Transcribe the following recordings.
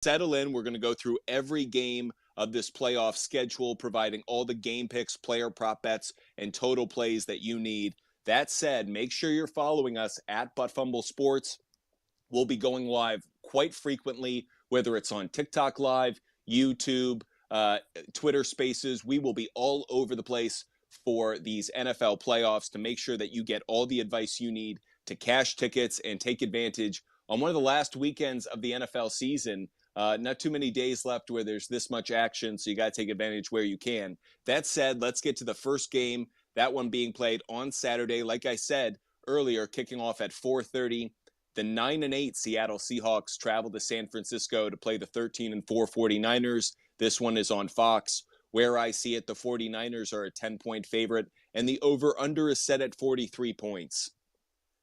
Settle in. We're going to go through every game of this playoff schedule, providing all the game picks, player prop bets, and total plays that you need. That said, make sure you're following us at Fumble Sports. We'll be going live quite frequently, whether it's on TikTok Live, YouTube, Twitter Spaces. We will be all over the place for these NFL playoffs to make sure that you get all the advice you need to cash tickets and take advantage on one of the last weekends of the NFL season. Not too many days left where there's this much action, so you got to take advantage where you can. That said, let's get to the first game, that one being played on Saturday. Like I said earlier, kicking off at 4:30. The 9-8 Seattle Seahawks travel to San Francisco to play the 13-4 49ers. This one is on Fox. Where I see it, the 49ers are a 10-point favorite, and the over-under is set at 43 points.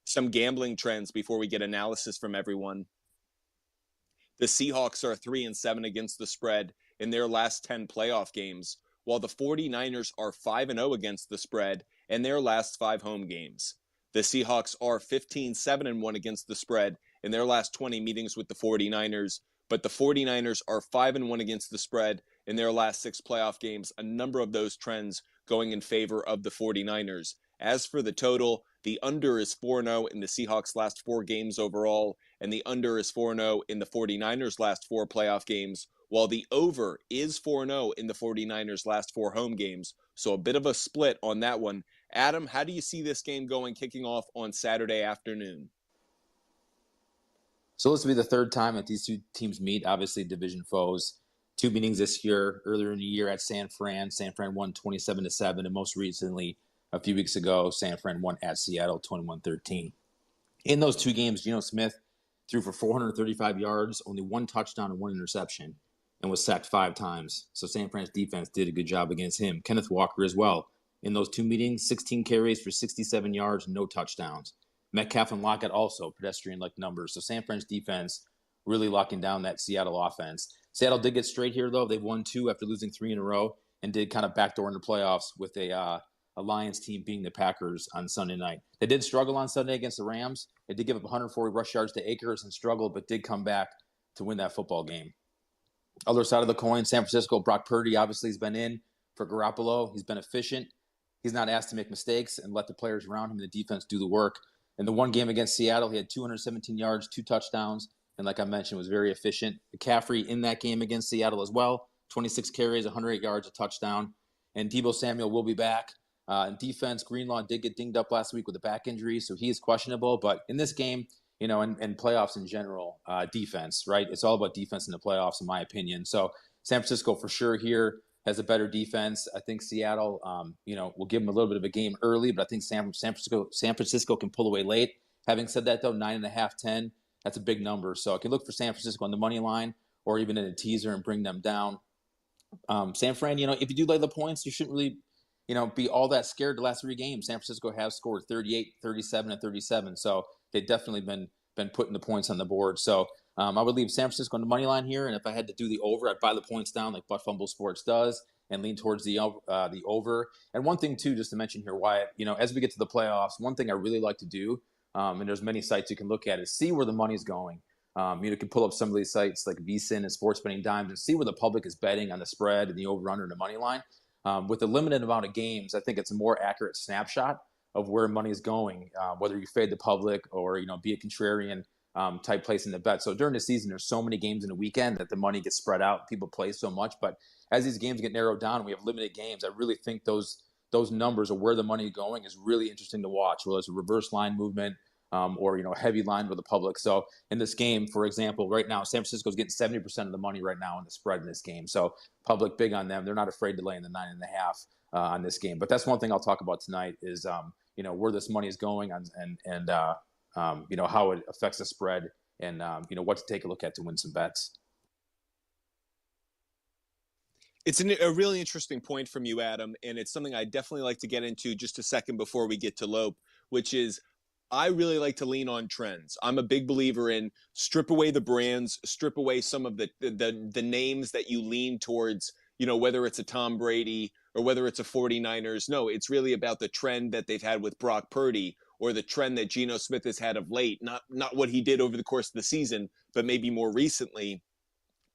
Some gambling trends before we get analysis from everyone. The Seahawks are 3-7 against the spread in their last 10 playoff games, while the 49ers are 5-0 against the spread in their last 5 home games. The Seahawks are 15-7-1 against the spread in their last 20 meetings with the 49ers, but the 49ers are 5-1 against the spread in their last 6 playoff games, a number of those trends going in favor of the 49ers. As for the total, the under is 4-0 in the Seahawks' last 4 games overall, and the under is 4-0 in the 49ers' last 4 playoff games, while the over is 4-0 in the 49ers' last 4 home games. So a bit of a split on that one. Adam, how do you see this game going, kicking off on Saturday afternoon? So this will be the third time that these two teams meet, obviously division foes. 2 meetings this year, earlier in the year at San Fran. San Fran won 27-7, and most recently, a few weeks ago, San Fran won at Seattle 21-13. In those 2 games, Geno Smith threw for 435 yards, only 1 touchdown and 1 interception, and was sacked 5 times. So San Fran's defense did a good job against him. Kenneth Walker as well. In those 2 meetings, 16 carries for 67 yards, no touchdowns. Metcalf and Lockett also pedestrian-like numbers. So San Fran's defense really locking down that Seattle offense. Seattle did get straight here, though. They've won 2 after losing 3 in a row and did kind of backdoor in the playoffs with a Lions team being the Packers on Sunday night. They did struggle on Sunday against the Rams. They did give up 140 rush yards to Akers and struggled, but did come back to win that football game. Other side of the coin, San Francisco, Brock Purdy obviously has been in for Garoppolo. He's been efficient. He's not asked to make mistakes and let the players around him and the defense do the work. In the one game against Seattle, he had 217 yards, 2 touchdowns, and like I mentioned, was very efficient. McCaffrey in that game against Seattle as well, 26 carries, 108 yards, a touchdown. And Deebo Samuel will be back. In defense, Greenlaw did get dinged up last week with a back injury, so he is questionable. But in this game, you know, and playoffs in general, defense, right? It's all about defense in the playoffs, in my opinion. So San Francisco for sure here has a better defense. I think Seattle, will give them a little bit of a game early, but I think San Francisco can pull away late. Having said that, though, 9.5, 10, that's a big number. So I can look for San Francisco on the money line or even in a teaser and bring them down. San Fran, if you do lay the points, you shouldn't really, be all that scared the last 3 games. San Francisco has scored 38, 37, and 37. So they've definitely been putting the points on the board. So I would leave San Francisco on the money line here, and if I had to do the over, I'd buy the points down like Fumble Sports does and lean towards the over. And one thing, too, just to mention here, Wyatt, as we get to the playoffs, one thing I really like to do, and there's many sites you can look at, is see where the money's going. You can pull up some of these sites like VSiN and Sports Betting Dimes and see where the public is betting on the spread and the over-under and the money line. With a limited amount of games, I think it's a more accurate snapshot of where money is going, whether you fade the public or, be a contrarian type place in the bet. So during the season, there's so many games in a weekend that the money gets spread out. People play so much. But as these games get narrowed down, we have limited games. I really think those numbers of where the money is going is really interesting to watch, whether it's a reverse line movement or, heavy line with the public. So in this game, for example, right now, San Francisco is getting 70% of the money right now in the spread in this game. So public big on them. They're not afraid to lay in the 9.5 on this game. But that's one thing I'll talk about tonight is, where this money is going and how it affects the spread and, what to take a look at to win some bets. It's a really interesting point from you, Adam, and it's something I definitely like to get into just a second before we get to Lope, which is I really like to lean on trends. I'm a big believer in strip away the brands, strip away some of the names that you lean towards, whether it's a Tom Brady or whether it's a 49ers. No, it's really about the trend that they've had with Brock Purdy or the trend that Geno Smith has had of late, not what he did over the course of the season, but maybe more recently.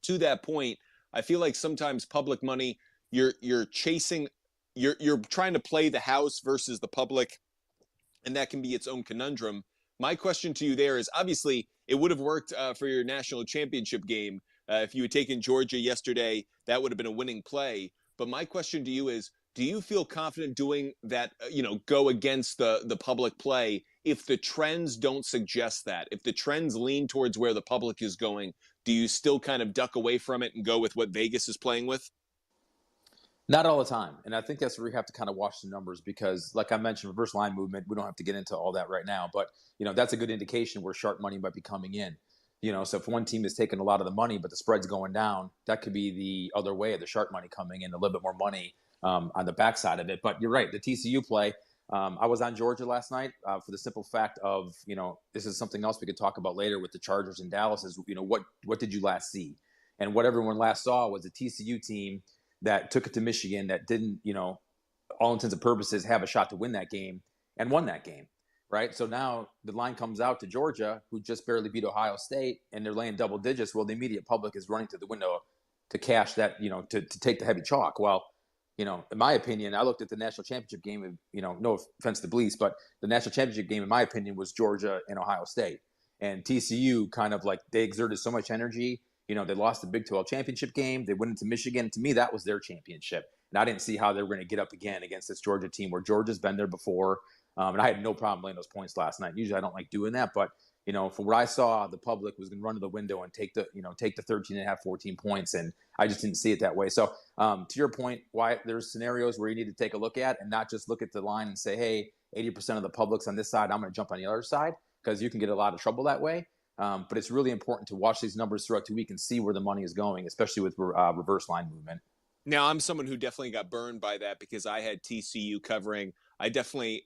To that point, I feel like sometimes public money, you're chasing, you're trying to play the house versus the public, and that can be its own conundrum. My question to you there is, obviously it would have worked for your national championship game. If you had taken Georgia yesterday, that would have been a winning play. But my question to you is, do you feel confident doing that, go against the public play if the trends don't suggest that? If the trends lean towards where the public is going, do you still kind of duck away from it and go with what Vegas is playing with? Not all the time. And I think that's where we have to kind of watch the numbers because, like I mentioned, reverse line movement, we don't have to get into all that right now. But, that's a good indication where sharp money might be coming in. So if one team is taking a lot of the money, but the spread's going down, that could be the other way of the sharp money coming in, a little bit more money on the backside of it. But you're right, the TCU play. I was on Georgia last night for the simple fact of, this is something else we could talk about later with the Chargers in Dallas is, what did you last see? And what everyone last saw was a TCU team that took it to Michigan that didn't, all intents and purposes have a shot to win that game and won that game, right? So now the line comes out to Georgia, who just barely beat Ohio State, and they're laying double digits. Well, the immediate public is running to the window to cash that, to take the heavy chalk. Well, in my opinion, I looked at the national championship game, and, no offense to Blease, but the national championship game, in my opinion, was Georgia and Ohio State. And TCU kind of like they exerted so much energy. They lost the Big 12 championship game. They went into Michigan. To me, that was their championship. And I didn't see how they were going to get up again against this Georgia team where Georgia's been there before. And I had no problem laying those points last night. Usually I don't like doing that. But, from what I saw, the public was going to run to the window and take the 13 and a half, 14 points. And I just didn't see it that way. So to your point, why there's scenarios where you need to take a look at and not just look at the line and say, hey, 80% of the public's on this side. I'm going to jump on the other side because you can get a lot of trouble that way. But it's really important to watch these numbers throughout the week and see where the money is going, especially with reverse line movement. Now, I'm someone who definitely got burned by that because I had TCU covering. I definitely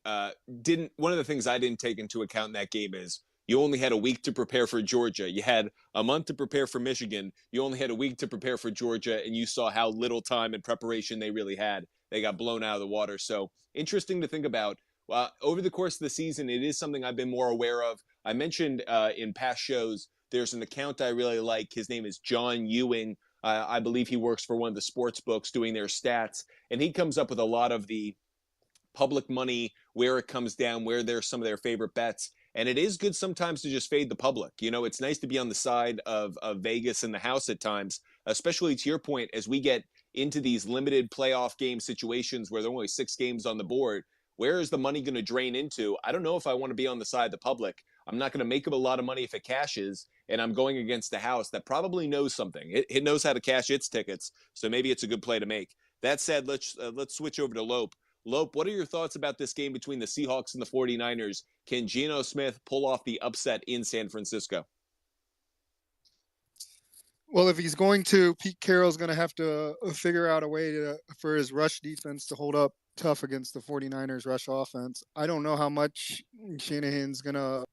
didn't. One of the things I didn't take into account in that game is you only had a week to prepare for Georgia. You had a month to prepare for Michigan. You only had a week to prepare for Georgia, and you saw how little time and preparation they really had. They got blown out of the water. So interesting to think about. Over the course of the season, it is something I've been more aware of. I mentioned in past shows, there's an account I really like. His name is John Ewing. I believe he works for one of the sports books doing their stats, and he comes up with a lot of the public money, where it comes down, where there's some of their favorite bets. And it is good sometimes to just fade the public. It's nice to be on the side of Vegas and the house at times, especially to your point, as we get into these limited playoff game situations where there are only 6 games on the board. Where is the money going to drain into? I don't know if I want to be on the side of the public. I'm not going to make up a lot of money if it cashes, and I'm going against a house that probably knows something. It knows how to cash its tickets, so maybe it's a good play to make. That said, let's switch over to Lope. Lope, what are your thoughts about this game between the Seahawks and the 49ers? Can Geno Smith pull off the upset in San Francisco? Well, if he's going to, Pete Carroll's going to have to figure out a way for his rush defense to hold up tough against the 49ers rush offense. I don't know how much Shanahan's going to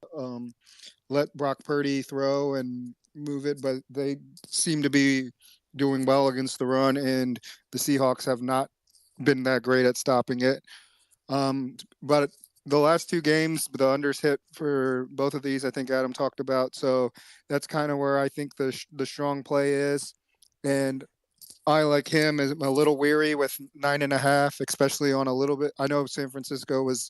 let Brock Purdy throw and move it, but they seem to be doing well against the run, and the Seahawks have not been that great at stopping it. But the last 2 games, the unders hit for both of these, I think Adam talked about. So that's kind of where I think the strong play is. And I, like him, is a little weary with 9.5, especially on a little bit. I know San Francisco was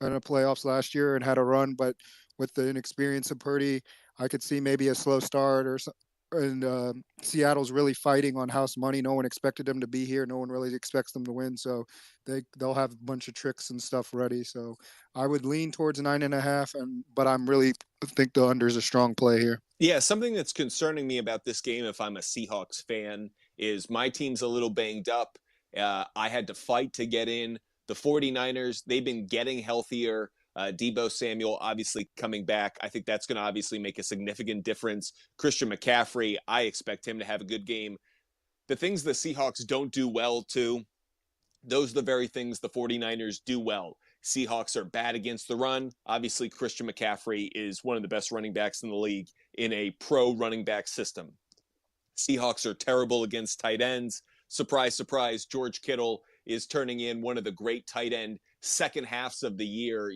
in the playoffs last year and had a run, but with the inexperience of Purdy, I could see maybe a slow start or something. And Seattle's really fighting on house money. No one expected them to be here. No one really expects them to win. So they'll have a bunch of tricks and stuff ready. So I would lean towards 9.5, but I'm really think the under is a strong play here. Yeah, something that's concerning me about this game, if I'm a Seahawks fan, is my team's a little banged up. I had to fight to get in. The 49ers, they've been getting healthier. Deebo Samuel obviously coming back. I think that's going to obviously make a significant difference. Christian McCaffrey, I expect him to have a good game. The things the Seahawks don't do well, too, those are the very things the 49ers do well. Seahawks are bad against the run. Obviously, Christian McCaffrey is one of the best running backs in the league in a pro running back system. Seahawks are terrible against tight ends. Surprise, surprise, George Kittle is turning in one of the great tight end second halves of the year.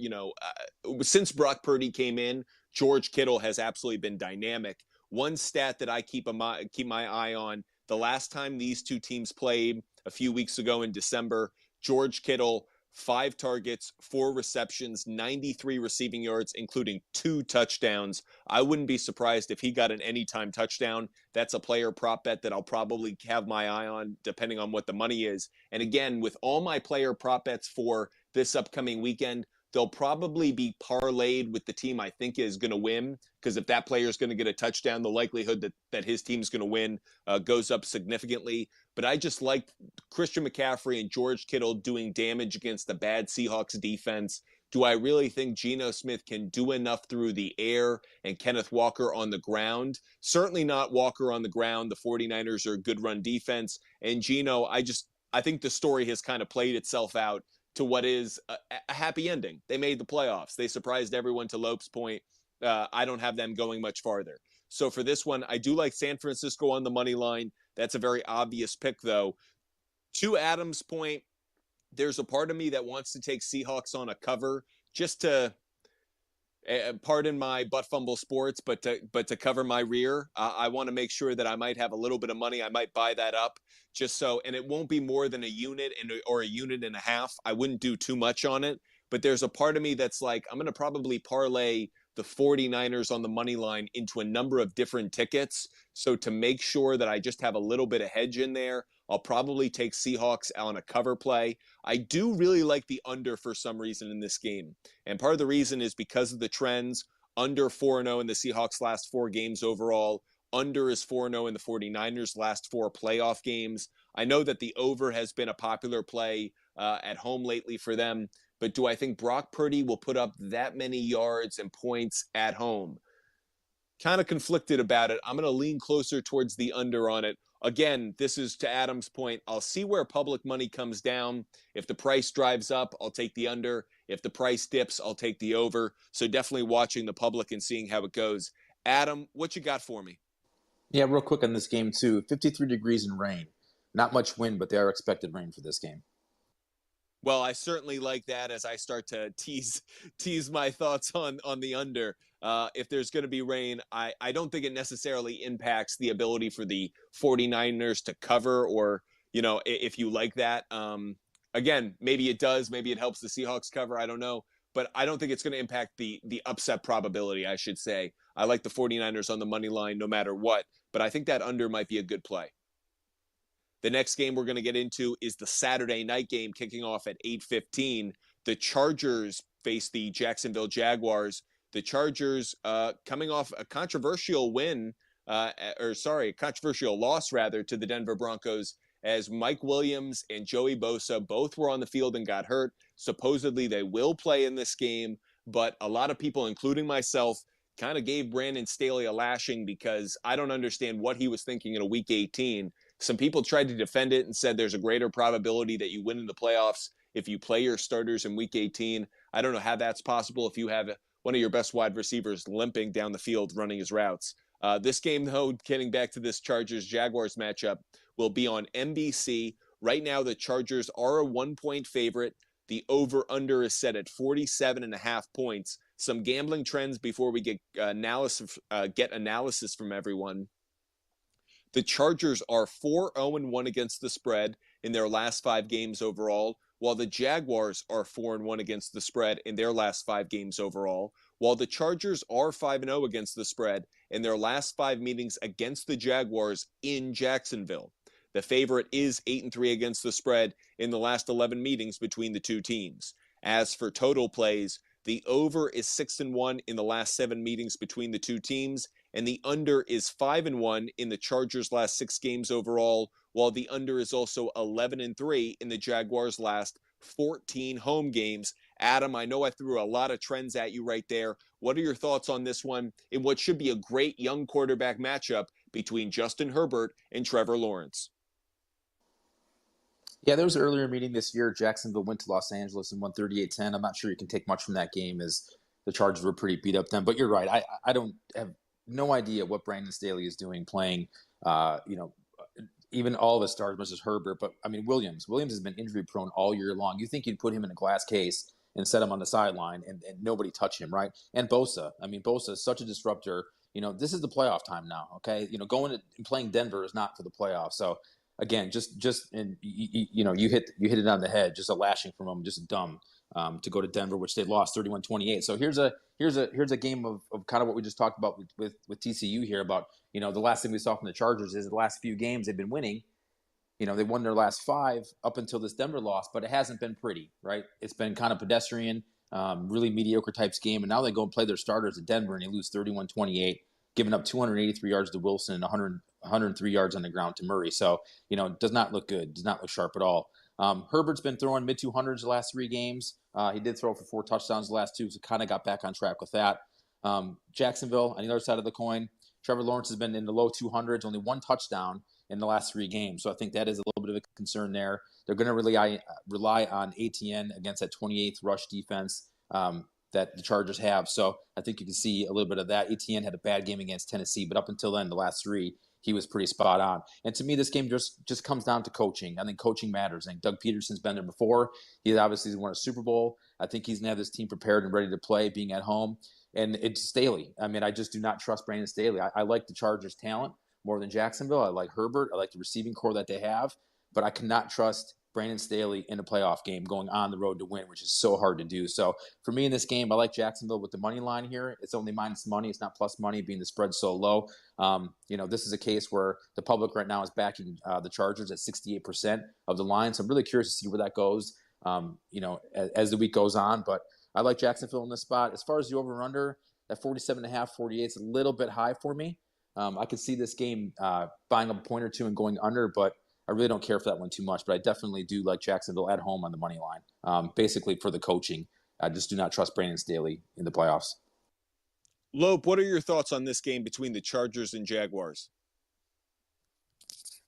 Since Brock Purdy came in, George Kittle has absolutely been dynamic. One stat that I keep my eye on, the last time these two teams played a few weeks ago in December, George Kittle, 5 targets, 4 receptions, 93 receiving yards, including 2 touchdowns. I wouldn't be surprised if he got an anytime touchdown. That's a player prop bet that I'll probably have my eye on depending on what the money is. And again, with all my player prop bets for this upcoming weekend, they'll probably be parlayed with the team I think is going to win, because if that player is going to get a touchdown, the likelihood that his team's going to win goes up significantly. But I just like Christian McCaffrey and George Kittle doing damage against the bad Seahawks defense. Do I really think Geno Smith can do enough through the air and Kenneth Walker on the ground? Certainly not Walker on the ground. The 49ers are a good run defense. And Geno, I think the story has kind of played itself out to what is a happy ending. They made the playoffs. They surprised everyone, to Lope's point. I don't have them going much farther. So for this one, I do like San Francisco on the money line. That's a very obvious pick, though. To Adam's point, there's a part of me that wants to take Seahawks on a cover, just to pardon my butt fumble sports, but to cover my rear. I want to make sure that I might have a little bit of money. I might buy that up just so, and it won't be more than a unit or a unit and a half. I wouldn't do too much on it, but there's a part of me that's like, I'm going to probably parlay the 49ers on the money line into a number of different tickets. So to make sure that I just have a little bit of hedge in there, I'll probably take Seahawks on a cover play. I do really like the under for some reason in this game. And part of the reason is because of the trends. Under 4-0 in the Seahawks' last 4 games overall. Under is 4-0 in the 49ers' last 4 playoff games. I know that the over has been a popular play at home lately for them, but do I think Brock Purdy will put up that many yards and points at home? Kind of conflicted about it. I'm going to lean closer towards the under on it. Again, this is to Adam's point. I'll see where public money comes down. If the price drives up, I'll take the under. If the price dips, I'll take the over. So definitely watching the public and seeing how it goes. Adam, what you got for me? Yeah, real quick on this game, too. 53 degrees and rain. Not much wind, but they are expected rain for this game. Well, I certainly like that as I start to tease my thoughts on the under. If there's going to be rain, I don't think it necessarily impacts the ability for the 49ers to cover, or, if you like that. Again, maybe it does. Maybe it helps the Seahawks cover. I don't know. But I don't think it's going to impact the upset probability, I should say. I like the 49ers on the money line no matter what. But I think that under might be a good play. The next game we're going to get into is the Saturday night game kicking off at 8:15. The Chargers face the Jacksonville Jaguars. The Chargers coming off a controversial controversial loss rather to the Denver Broncos, as Mike Williams and Joey Bosa both were on the field and got hurt. Supposedly they will play in this game, but a lot of people, including myself, kind of gave Brandon Staley a lashing because I don't understand what he was thinking in a Week 18. Some people tried to defend it and said there's a greater probability that you win in the playoffs if you play your starters in Week 18. I don't know how that's possible if you have one of your best wide receivers limping down the field running his routes. This game, though, getting back to this Chargers-Jaguars matchup, will be on NBC. Right now, the Chargers are a 1-point favorite. The over-under is set at 47.5 points. Some gambling trends before we get analysis from everyone. The Chargers are 4-0-1 against the spread in their last 5 games overall, while the Jaguars are 4-1 against the spread in their last 5 games overall. While the Chargers are 5-0 against the spread in their last 5 meetings against the Jaguars in Jacksonville. The favorite is 8-3 against the spread in the last 11 meetings between the two teams. As for total plays, the over is 6-1 in the last 7 meetings between the two teams, and the under is 5-1 in the Chargers' last 6 games overall, while the under is also 11-3 in the Jaguars' last 14 home games. Adam, I know I threw a lot of trends at you right there. What are your thoughts on this one in what should be a great young quarterback matchup between Justin Herbert and Trevor Lawrence? Yeah, there was an earlier meeting this year. Jacksonville went to Los Angeles and won 38-10. I'm not sure you can take much from that game, as the Chargers were pretty beat up then. But you're right. I don't have no idea what Brandon Staley is doing playing, even all of his stars versus Herbert. But, I mean, Williams has been injury prone all year long. You think you'd put him in a glass case and set him on the sideline and nobody touch him, right? And Bosa. I mean, Bosa is such a disruptor. this is the playoff time now. Okay, going and playing Denver is not for the playoffs. So again, and you hit it on the head. Just a lashing from them, just dumb to go to Denver, which they lost 31-28. So here's a game of kind of what we just talked about with TCU here about the last thing we saw from the Chargers is the last few games they've been winning. They won their last 5 up until this Denver loss, but it hasn't been pretty, right? It's been kind of pedestrian, really mediocre types game. And now they go and play their starters at Denver and they lose 31-28, giving up 283 yards to Wilson and 103 yards on the ground to Murray. So, it does not look good, does not look sharp at all. Herbert's been throwing mid-200s the last 3 games. He did throw for 4 touchdowns the last 2, so kind of got back on track with that. Jacksonville, on the other side of the coin, Trevor Lawrence has been in the low 200s, only 1 touchdown in the last 3 games. So I think that is a little bit of a concern there. They're going to rely on ATN against that 28th rush defense that the Chargers have. So I think you can see a little bit of that. ATN had a bad game against Tennessee, but up until then, the last 3, he was pretty spot on. And to me, this game just comes down to coaching. I think coaching matters. I think Doug Peterson's been there before. He obviously won a Super Bowl. I think he's going to have this team prepared and ready to play, being at home. And it's Staley. I mean, I just do not trust Brandon Staley. I like the Chargers' talent more than Jacksonville. I like Herbert. I like the receiving core that they have. But I cannot trust Brandon Staley in a playoff game going on the road to win, which is so hard to do. So for me in this game, I like Jacksonville with the money line here. It's only minus money. It's not plus money, being the spread so low. This is a case where the public right now is backing the Chargers at 68% of the line. So I'm really curious to see where that goes, as the week goes on. But I like Jacksonville in this spot. As far as the over-under, that 47.5, 48 is a little bit high for me. I could see this game buying up a point or 2 and going under, but I really don't care for that one too much. But I definitely do like Jacksonville at home on the money line, basically for the coaching. I just do not trust Brandon Staley in the playoffs. Lope, what are your thoughts on this game between the Chargers and Jaguars?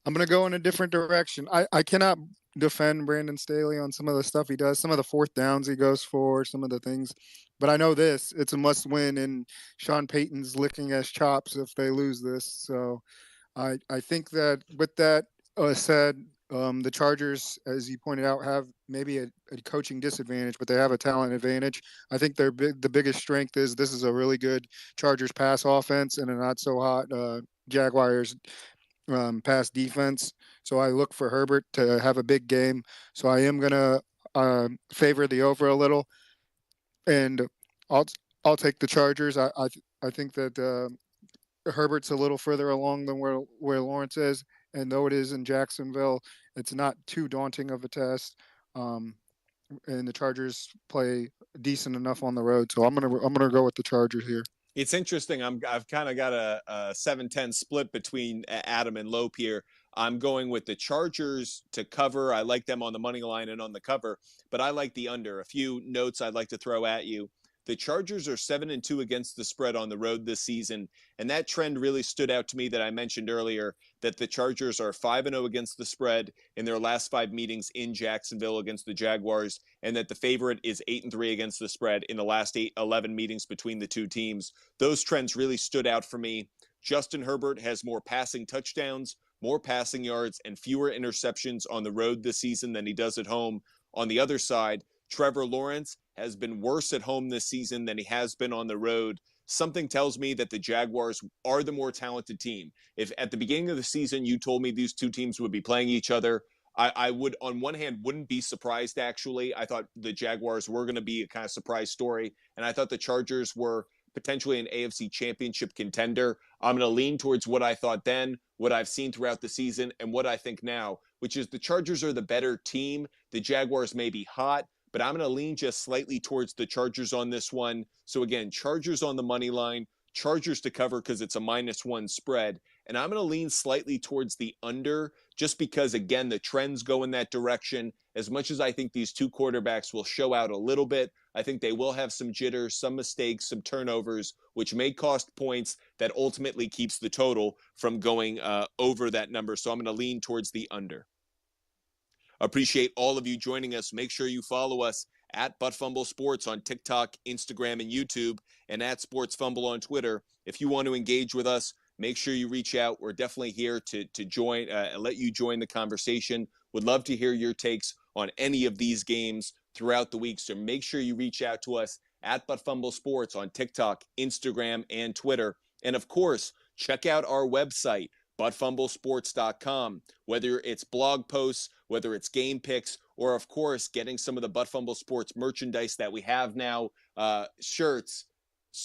I'm going to go in a different direction. I cannot defend Brandon Staley on some of the stuff he does, some of the 4th downs he goes for, some of the things. But I know it's a must win, and Sean Payton's licking his chops if they lose this. So I think that with that said, the Chargers, as you pointed out, have maybe a coaching disadvantage, but they have a talent advantage. I think the biggest strength is this is a really good Chargers pass offense and a not so hot Jaguars pass defense. So I look for Herbert to have a big game. So I am going to favor the over a little, and I'll take the Chargers. I think that Herbert's a little further along than where Lawrence is, and though it is in Jacksonville, it's not too daunting of a test. And the Chargers play decent enough on the road, so I'm gonna go with the Chargers here. It's interesting. I've kind of got a 7-10 split between Adam and Lope here. I'm going with the Chargers to cover. I like them on the money line and on the cover, but I like the under. A few notes I'd like to throw at you. The Chargers are 7-2 against the spread on the road this season, and that trend really stood out to me that I mentioned earlier, that the Chargers are 5-0 against the spread in their last 5 meetings in Jacksonville against the Jaguars, and that the favorite is 8-3 against the spread in the last 11 meetings between the two teams. Those trends really stood out for me. Justin Herbert has more passing touchdowns, more passing yards, and fewer interceptions on the road this season than he does at home. On the other side, Trevor Lawrence has been worse at home this season than he has been on the road. Something tells me that the Jaguars are the more talented team. If at the beginning of the season you told me these two teams would be playing each other, I would, on one hand, wouldn't be surprised, actually. I thought the Jaguars were going to be a kind of surprise story, and I thought the Chargers were potentially an AFC championship contender. I'm going to lean towards what I thought then, what I've seen throughout the season, and what I think now, which is the Chargers are the better team. The Jaguars may be hot, but I'm going to lean just slightly towards the Chargers on this one. So again, Chargers on the money line, Chargers to cover because it's a -1 spread. And I'm going to lean slightly towards the under just because, again, the trends go in that direction. As much as I think these two quarterbacks will show out a little bit, I think they will have some jitters, some mistakes, some turnovers, which may cost points that ultimately keeps the total from going over that number. So I'm going to lean towards the under. Appreciate all of you joining us. Make sure you follow us at Butt Fumble Sports on TikTok, Instagram, and YouTube, and at Sports Fumble on Twitter. If you want to engage with us, make sure you reach out. We're definitely here to join, let you join the conversation. Would love to hear your takes on any of these games throughout the week. So make sure you reach out to us at Butt Fumble Sports on TikTok, Instagram, and Twitter. And of course, check out our website, buttfumblesports.com, whether it's blog posts, whether it's game picks, or of course, getting some of the Butt Fumble Sports merchandise that we have now, shirts,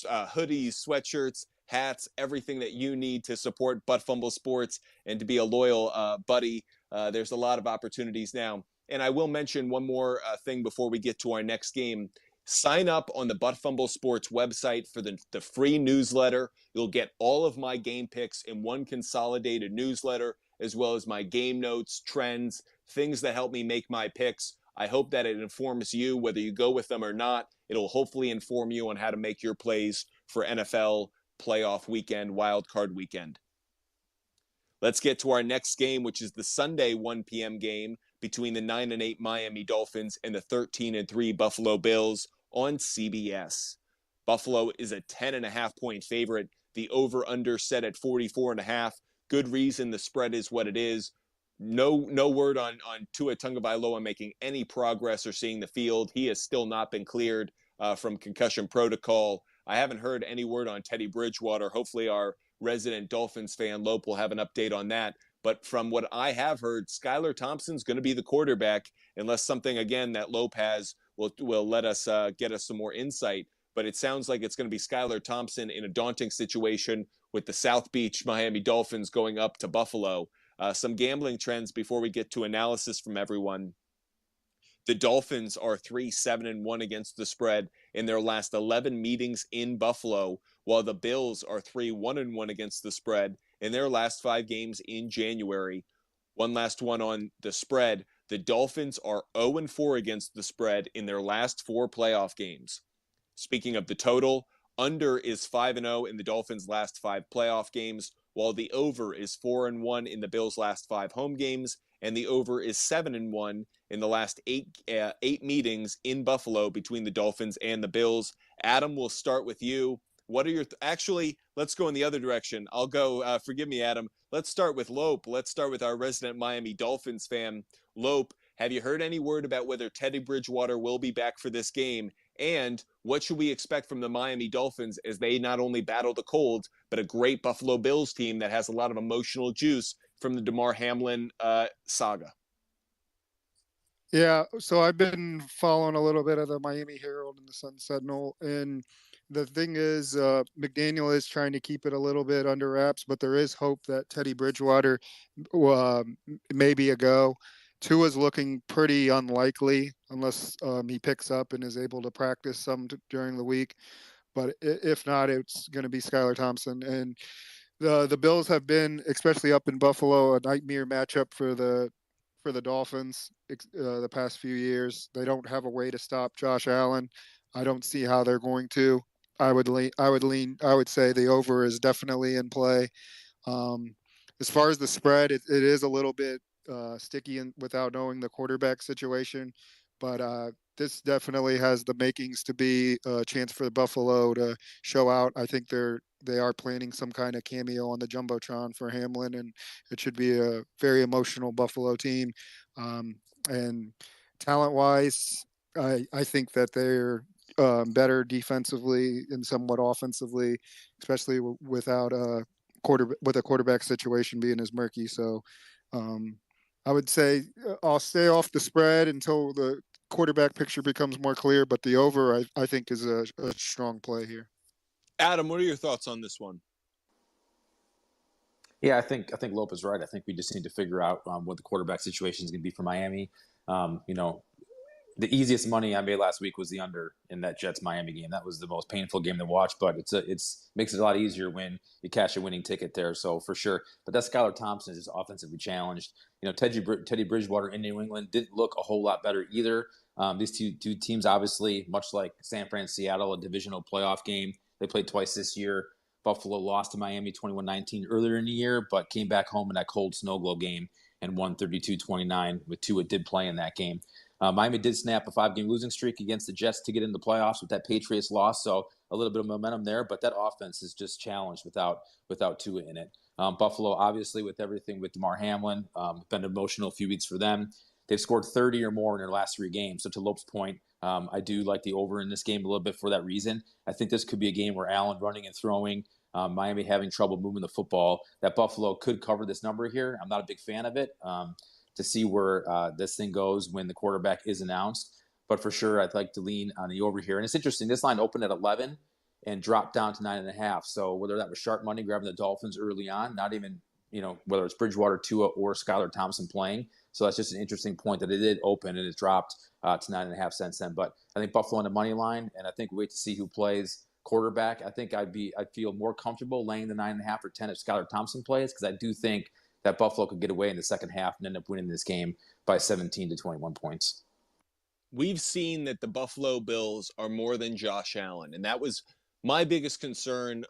hoodies, sweatshirts, hats, everything that you need to support Butt Fumble Sports and to be a loyal buddy. There's a lot of opportunities now. And I will mention one more thing before we get to our next game. Sign up on the Butt Fumble Sports website for the free newsletter. You'll get all of my game picks in one consolidated newsletter, as well as my game notes, trends, things that help me make my picks. I hope that it informs you whether you go with them or not. It'll hopefully inform you on how to make your plays for NFL playoff weekend, wild card weekend. Let's get to our next game, which is the Sunday 1 p.m. game between the 9-8 Miami Dolphins and the 13-3 Buffalo Bills on CBS. Buffalo is a 10.5-point favorite. The over-under set at 44.5. Good reason the spread is what it is. No word on Tua Tagovailoa making any progress or seeing the field. He has still not been cleared from concussion protocol. I haven't heard any word on Teddy Bridgewater. Hopefully our resident Dolphins fan, Lope, will have an update on that. But from what I have heard, Skylar Thompson's going to be the quarterback, unless something, again, that Lope has will let us get us some more insight. But it sounds like it's going to be Skylar Thompson in a daunting situation with the South Beach Miami Dolphins going up to Buffalo. Some gambling trends before we get to analysis from everyone. The Dolphins are 3-7-1 against the spread in their last 11 meetings in Buffalo, while the Bills are 3-1-1 against the spread in their last 5 games in January. One last one on the spread. The Dolphins are 0-4 against the spread in their last 4 playoff games. Speaking of the total, under is 5-0 in the Dolphins' last 5 playoff games, while the over is 4-1 in the Bills' last 5 home games, and the over is 7-1 in the last 8 meetings in Buffalo between the Dolphins and the Bills. Adam, we'll start with you. What are your actually? Let's go in the other direction. I'll go. Forgive me, Adam. Let's start with Lope. Let's start with our resident Miami Dolphins fan, Lope. Have you heard any word about whether Teddy Bridgewater will be back for this game? And what should we expect from the Miami Dolphins as they not only battle the cold, but a great Buffalo Bills team that has a lot of emotional juice from the Damar Hamlin saga? Yeah, so I've been following a little bit of the Miami Herald and the Sun Sentinel, and the thing is, McDaniel is trying to keep it a little bit under wraps, but there is hope that Teddy Bridgewater may be a go. Tua's looking pretty unlikely unless he picks up and is able to practice some during the week. But if not, it's going to be Skylar Thompson. And the Bills have been, especially up in Buffalo, a nightmare matchup for the Dolphins the past few years. They don't have a way to stop Josh Allen. I don't see how they're going to. I would say the over is definitely in play. As far as the spread, it is a little bit sticky without knowing the quarterback situation, but this definitely has the makings to be a chance for the Buffalo to show out. I think they are planning some kind of cameo on the Jumbotron for Hamlin, and it should be a very emotional Buffalo team. And talent-wise, I think that they're better defensively and somewhat offensively, especially without a quarterback situation being as murky. So I would say I'll stay off the spread until the quarterback picture becomes more clear, but the over I think is a strong play here. Adam, what are your thoughts on this one? Yeah, I think Lope is right. I think we just need to figure out what the quarterback situation is going to be for Miami. The easiest money I made last week was the under in that Jets Miami game. That was the most painful game to watch, but it's makes it a lot easier when you cash a winning ticket there. So for sure, but that Skylar Thompson is just offensively challenged. Teddy Bridgewater in New England didn't look a whole lot better either. These two teams, obviously, much like San Fran, Seattle, a divisional playoff game. They played twice this year. Buffalo lost to Miami 21-19 earlier in the year, but came back home in that cold snow globe game and won 32-29 with Tua did play in that game. Miami did snap a 5-game losing streak against the Jets to get into the playoffs with that Patriots loss, so a little bit of momentum there, but that offense is just challenged without Tua in it. Buffalo, obviously, with everything with Damar Hamlin, been emotional a few weeks for them. They've scored 30 or more in their last 3 games, so to Lope's point, I do like the over in this game a little bit for that reason. I think this could be a game where Allen running and throwing Miami having trouble moving the football, that Buffalo could cover this number here. I'm not a big fan of it. To see where this thing goes when the quarterback is announced. But for sure, I'd like to lean on the over here. And it's interesting. This line opened at 11 and dropped down to 9.5. So whether that was sharp money grabbing the Dolphins early on, not even, whether it's Bridgewater, Tua, or Skylar Thompson playing. So that's just an interesting point that it did open and it dropped to 9.5 since then. But I think Buffalo on the money line, and I think wait to see who plays quarterback. I think I'd feel more comfortable laying the 9.5 or 10 if Skylar Thompson plays, because I do think that Buffalo could get away in the second half and end up winning this game by 17 to 21 points. We've seen that the Buffalo Bills are more than Josh Allen, and that was my biggest concern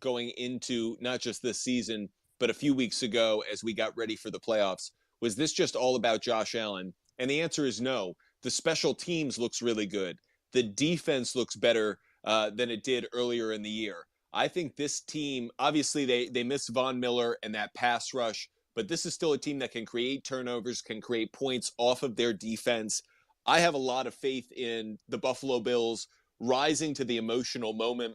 going into not just this season, but a few weeks ago as we got ready for the playoffs. Was this just all about Josh Allen? And the answer is no. The special teams looks really good. The defense looks better than it did earlier in the year. I think this team, obviously they miss Von Miller and that pass rush, but this is still a team that can create turnovers, can create points off of their defense. I have a lot of faith in the Buffalo Bills rising to the emotional moment,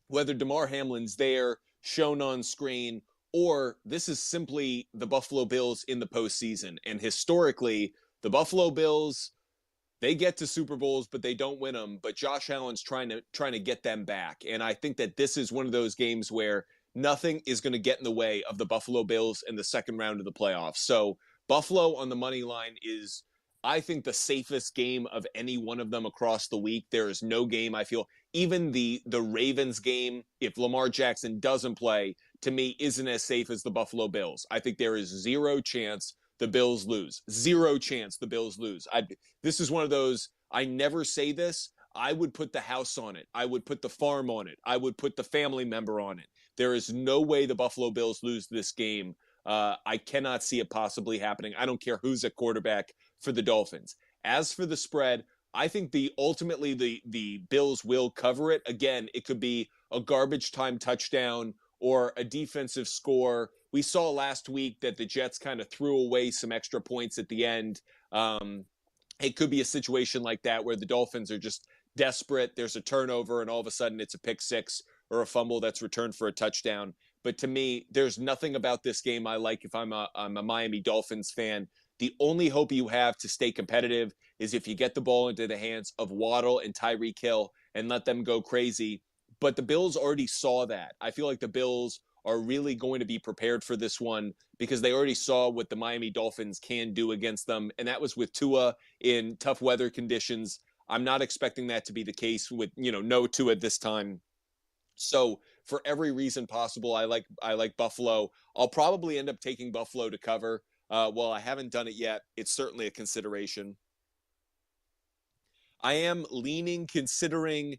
whether Damar Hamlin's there, shown on screen, or this is simply the Buffalo Bills in the postseason. And historically, the Buffalo Bills, they get to Super Bowls, but they don't win them. But Josh Allen's trying to get them back. And I think that this is one of those games where nothing is going to get in the way of the Buffalo Bills in the second round of the playoffs. So Buffalo on the money line is, I think, the safest game of any one of them across the week. There is no game, I feel, even the Ravens game, if Lamar Jackson doesn't play, to me, isn't as safe as the Buffalo Bills. I think there is zero chance the Bills lose. Zero chance the Bills lose. This is one of those, I never say this, I would put the house on it. I would put the farm on it. I would put the family member on it. There is no way the Buffalo Bills lose this game. I cannot see it possibly happening. I don't care who's at quarterback for the Dolphins. As for the spread, I think ultimately the Bills will cover it. Again, it could be a garbage time touchdown or a defensive score. We saw last week that the Jets kind of threw away some extra points at the end. It could be a situation like that where the Dolphins are just desperate. There's a turnover and all of a sudden it's a pick six or a fumble that's returned for a touchdown. But to me, there's nothing about this game I like if I'm a Miami Dolphins fan. The only hope you have to stay competitive is if you get the ball into the hands of Waddle and Tyreek Hill and let them go crazy. But the Bills already saw that. I feel like the Bills are really going to be prepared for this one because they already saw what the Miami Dolphins can do against them. And that was with Tua in tough weather conditions. I'm not expecting that to be the case with, no Tua this time. So for every reason possible, I like Buffalo. I'll probably end up taking Buffalo to cover. While I haven't done it yet, it's certainly a consideration. I am considering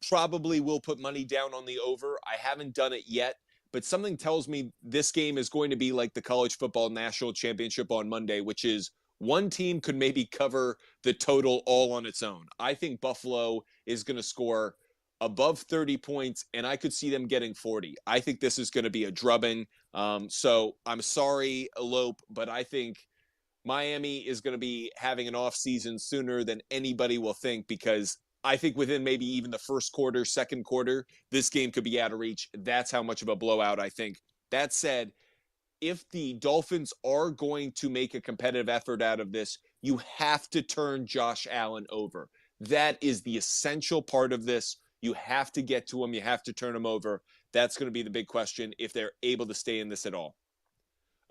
probably will put money down on the over. I haven't done it yet, but something tells me this game is going to be like the college football national championship on Monday, which is one team could maybe cover the total all on its own. I think Buffalo is going to score above 30 points, and I could see them getting 40. I think this is going to be a drubbing. So I'm sorry, Elope, but I think Miami is going to be having an off season sooner than anybody will think, because I think within maybe even the first quarter, second quarter, this game could be out of reach. That's how much of a blowout I think. That said, if the Dolphins are going to make a competitive effort out of this, you have to turn Josh Allen over. That is the essential part of this. You have to get to him. You have to turn him over. That's going to be the big question if they're able to stay in this at all.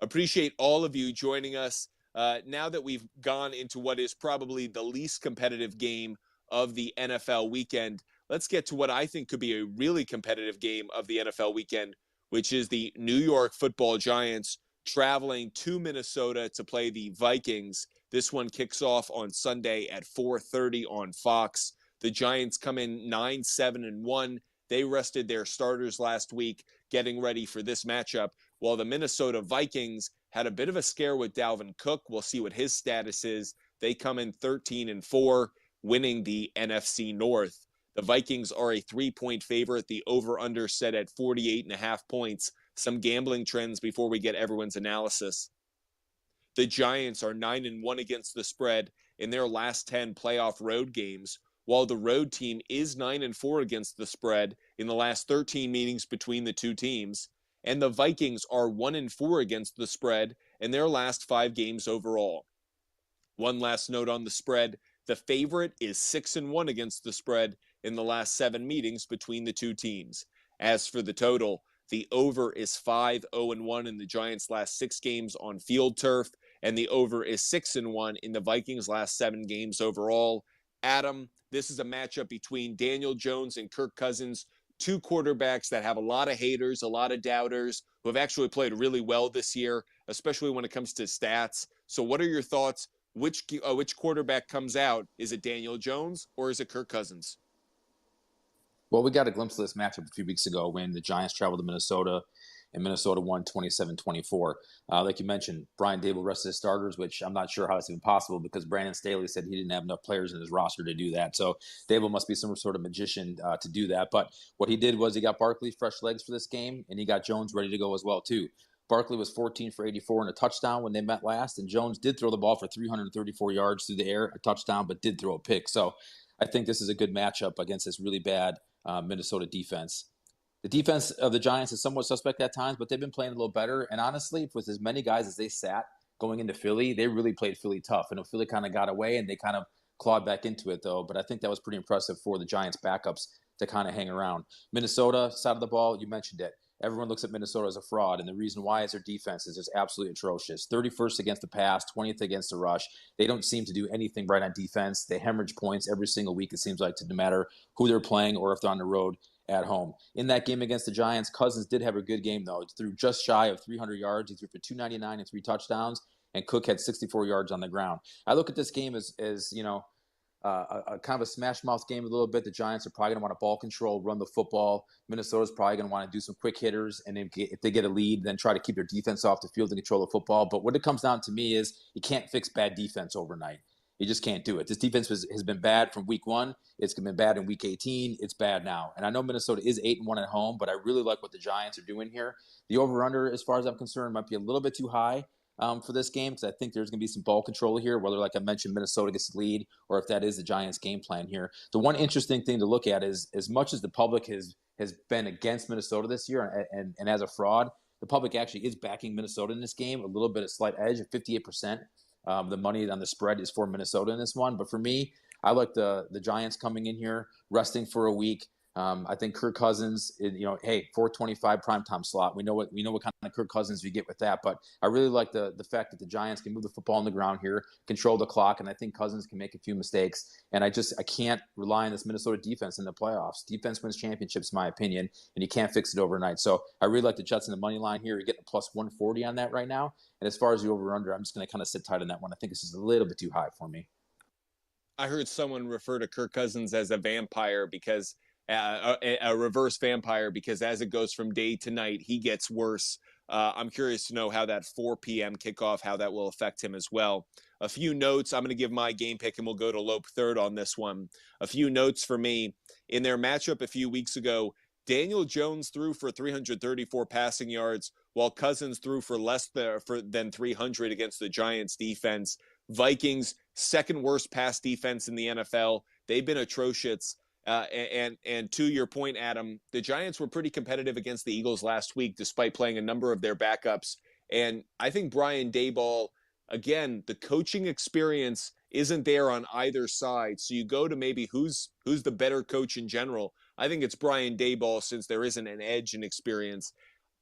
Appreciate all of you joining us. Now that we've gone into what is probably the least competitive game of the NFL weekend, let's get to what I think could be a really competitive game of the NFL weekend, which is the New York Football Giants traveling to Minnesota to play the Vikings. This one kicks off on Sunday at 4:30 on Fox. The Giants come in 9-7-1. They rested their starters last week, getting ready for this matchup, while the Minnesota Vikings had a bit of a scare with Dalvin Cook. We'll see what his status is. They come in 13-4, winning the NFC North. The Vikings are a 3-point favorite. The over-under set at 48.5 points. Some gambling trends before we get everyone's analysis. The Giants are 9-1 against the spread in their last 10 playoff road games, while the road team is 9-4 against the spread in the last 13 meetings between the two teams. And the Vikings are 1-4 against the spread in their last 5 games overall. One last note on the spread. The favorite is 6-1 against the spread in the last 7 meetings between the two teams. As for the total, the over is 5-0-1 in the Giants' last 6 games on field turf, and the over is 6-1 in the Vikings' last 7 games overall. Adam, this is a matchup between Daniel Jones and Kirk Cousins, two quarterbacks that have a lot of haters, a lot of doubters, who have actually played really well this year, especially when it comes to stats. So what are your thoughts? Which quarterback comes out? Is it Daniel Jones or is it Kirk Cousins? Well, we got a glimpse of this matchup a few weeks ago when the Giants traveled to Minnesota, and Minnesota won 27-24. Like you mentioned, Brian Dable rested his starters, which I'm not sure how it's even possible because Brandon Staley said he didn't have enough players in his roster to do that. So Dable must be some sort of magician to do that. But what he did was he got Barkley fresh legs for this game, and he got Jones ready to go as well, too. Barkley was 14 for 84 and a touchdown when they met last, and Jones did throw the ball for 334 yards through the air, a touchdown, but did throw a pick. So I think this is a good matchup against this really bad Minnesota defense. The defense of the Giants is somewhat suspect at times, but they've been playing a little better. And honestly, with as many guys as they sat going into Philly, they really played Philly tough. And Philly kind of got away and they kind of clawed back into it, though. But I think that was pretty impressive for the Giants' backups to kind of hang around. Minnesota side of the ball, you mentioned it. Everyone looks at Minnesota as a fraud, and the reason why is their defense is just absolutely atrocious. 31st against the pass, 20th against the rush. They don't seem to do anything right on defense. They hemorrhage points every single week, it seems like, no matter who they're playing or if they're on the road at home. In that game against the Giants, Cousins did have a good game, though. He threw just shy of 300 yards. He threw for 299 and 3 touchdowns, and Cook had 64 yards on the ground. I look at this game as a kind of a smash mouth game a little bit. The Giants are probably going to want to ball control, run the football. Minnesota's probably going to want to do some quick hitters, and if they get a lead, then try to keep their defense off the field and control the football. But what it comes down to me is you can't fix bad defense overnight. You just can't do it. This defense has been bad from week 1. It's been bad in week 18. It's bad now. And I know Minnesota is 8-1 at home, but I really like what the Giants are doing here. The over-under, as far as I'm concerned, might be a little bit too high for this game because I think there's going to be some ball control here, whether, like I mentioned, Minnesota gets the lead or if that is the Giants' game plan here. The one interesting thing to look at is as much as the public has been against Minnesota this year and as a fraud, the public actually is backing Minnesota in this game, a little bit of slight edge at 58%. The money on the spread is for Minnesota in this one. But for me, I like the Giants coming in here, resting for a week. I think Kirk Cousins, hey, 425 primetime slot. We know what kind of Kirk Cousins we get with that. But I really like the fact that the Giants can move the football on the ground here, control the clock, and I think Cousins can make a few mistakes. And I can't rely on this Minnesota defense in the playoffs. Defense wins championships, in my opinion, and you can't fix it overnight. So I really like the Jets in the money line here. You're getting a plus 140 on that right now. And as far as the over-under, I'm just going to kind of sit tight on that one. I think this is a little bit too high for me. I heard someone refer to Kirk Cousins as a vampire because a reverse vampire because as it goes from day to night, he gets worse. I'm curious to know how that 4 p.m. kickoff, how that will affect him as well. A few notes. I'm going to give my game pick and we'll go to Lope third on this one. A few notes for me. In their matchup a few weeks ago, Daniel Jones threw for 334 passing yards, while Cousins threw for less than 300 against the Giants defense. Vikings, second worst pass defense in the NFL. They've been atrocious. And to your point, Adam, the Giants were pretty competitive against the Eagles last week, despite playing a number of their backups. And I think Brian Daboll, again, the coaching experience isn't there on either side. So you go to maybe who's the better coach in general. I think it's Brian Daboll since there isn't an edge in experience.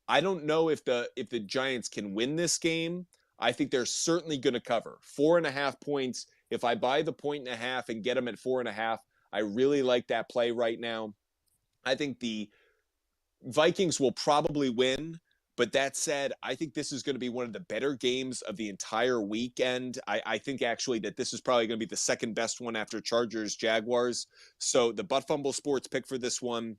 I don't know if the Giants can win this game. I think they're certainly going to cover 4.5 points. If I buy the 1.5 and get them at 4.5, I really like that play right now. I think the Vikings will probably win, but that said, I think this is going to be one of the better games of the entire weekend. I think actually that this is probably going to be the second best one after Chargers Jaguars. So the Butt Fumble Sports pick for this one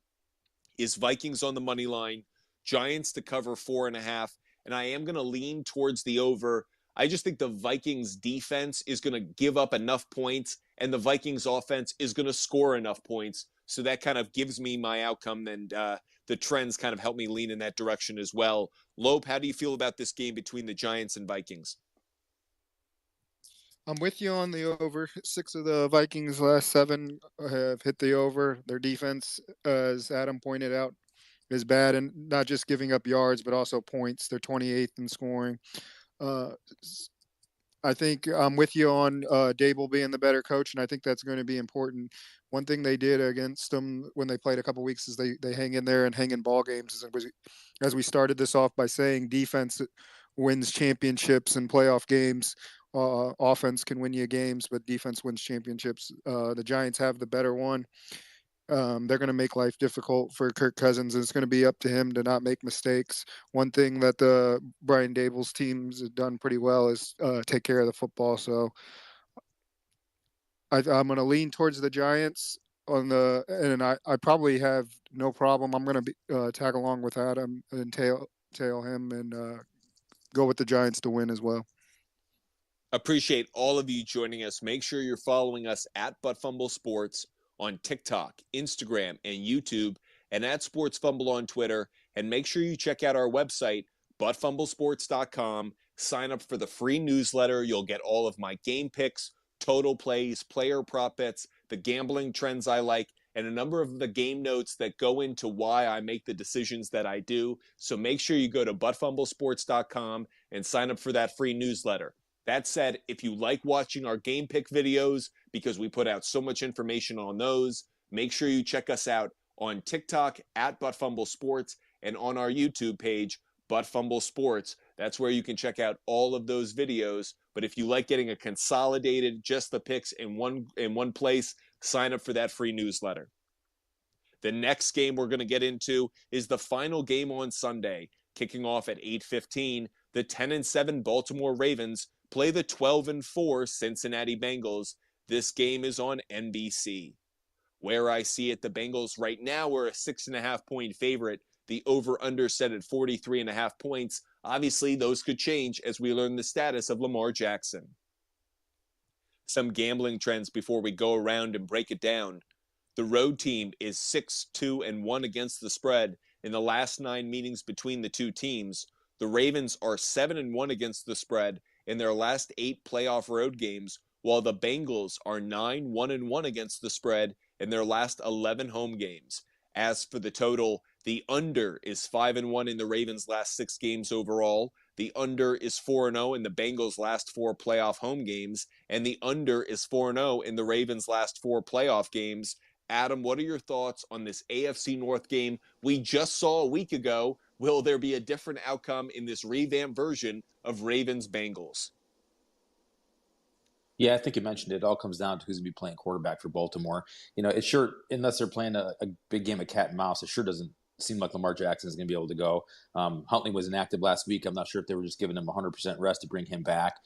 is Vikings on the money line, Giants to cover 4.5, and I am going to lean towards the over. I just think the Vikings defense is going to give up enough points and the Vikings offense is going to score enough points. So that kind of gives me my outcome, and the trends kind of help me lean in that direction as well. Lope, how do you feel about this game between the Giants and Vikings? I'm with you on the over. 6 of the Vikings' last 7 have hit the over. Their defense, as Adam pointed out, is bad, and not just giving up yards, but also points. They're 28th in scoring. Uh, I think I'm with you on Dable being the better coach, and I think that's going to be important. One thing they did against them when they played a couple weeks is they hang in there and hang in ball games. As we started this off by saying, defense wins championships and playoff games. Offense can win you games, but defense wins championships. The Giants have the better one. They're going to make life difficult for Kirk Cousins, and it's going to be up to him to not make mistakes. One thing that the Brian Dable's teams have done pretty well is take care of the football. So I'm going to lean towards the Giants and I probably have no problem. I'm going to tag along with Adam and tail him and go with the Giants to win as well. Appreciate all of you joining us. Make sure you're following us at Butt Fumble Sports on TikTok, Instagram, and YouTube, and at Sports Fumble on Twitter. And make sure you check out our website, buttfumblesports.com. Sign up for the free newsletter. You'll get all of my game picks, total plays, player prop bets, the gambling trends I like, and a number of the game notes that go into why I make the decisions that I do. So make sure you go to buttfumblesports.com and sign up for that free newsletter. That said, if you like watching our game pick videos, because we put out so much information on those, make sure you check us out on TikTok at Buttfumble Sports and on our YouTube page, Buttfumble Sports. That's where you can check out all of those videos. But if you like getting a consolidated, just the picks in one place, sign up for that free newsletter. The next game we're going to get into is the final game on Sunday, kicking off at 8:15. The 10-7 Baltimore Ravens play the 12-4 Cincinnati Bengals. This game is on NBC. Where I see it, the Bengals right now are a 6.5-point favorite. The over-under set at 43.5 points. Obviously, those could change as we learn the status of Lamar Jackson. Some gambling trends before we go around and break it down. The road team is 6-2-1 against the spread in the last 9 meetings between the two teams. The Ravens are 7-1 against the spread in their last 8 playoff road games, while the Bengals are 9-1-1 against the spread in their last 11 home games. As for the total, the under is 5-1 in the Ravens' last 6 games overall. The under is 4-0 in the Bengals' last 4 playoff home games, and the under is 4-0 in the Ravens' last 4 playoff games. Adam, what are your thoughts on this AFC North game we just saw a week ago? Will there be a different outcome in this revamped version of Ravens-Bengals? Yeah, I think you mentioned it. It all comes down to who's going to be playing quarterback for Baltimore. It sure, unless they're playing a big game of cat and mouse, it sure doesn't seem like Lamar Jackson is going to be able to go. Huntley was inactive last week. I'm not sure if they were just giving him 100% rest to bring him back.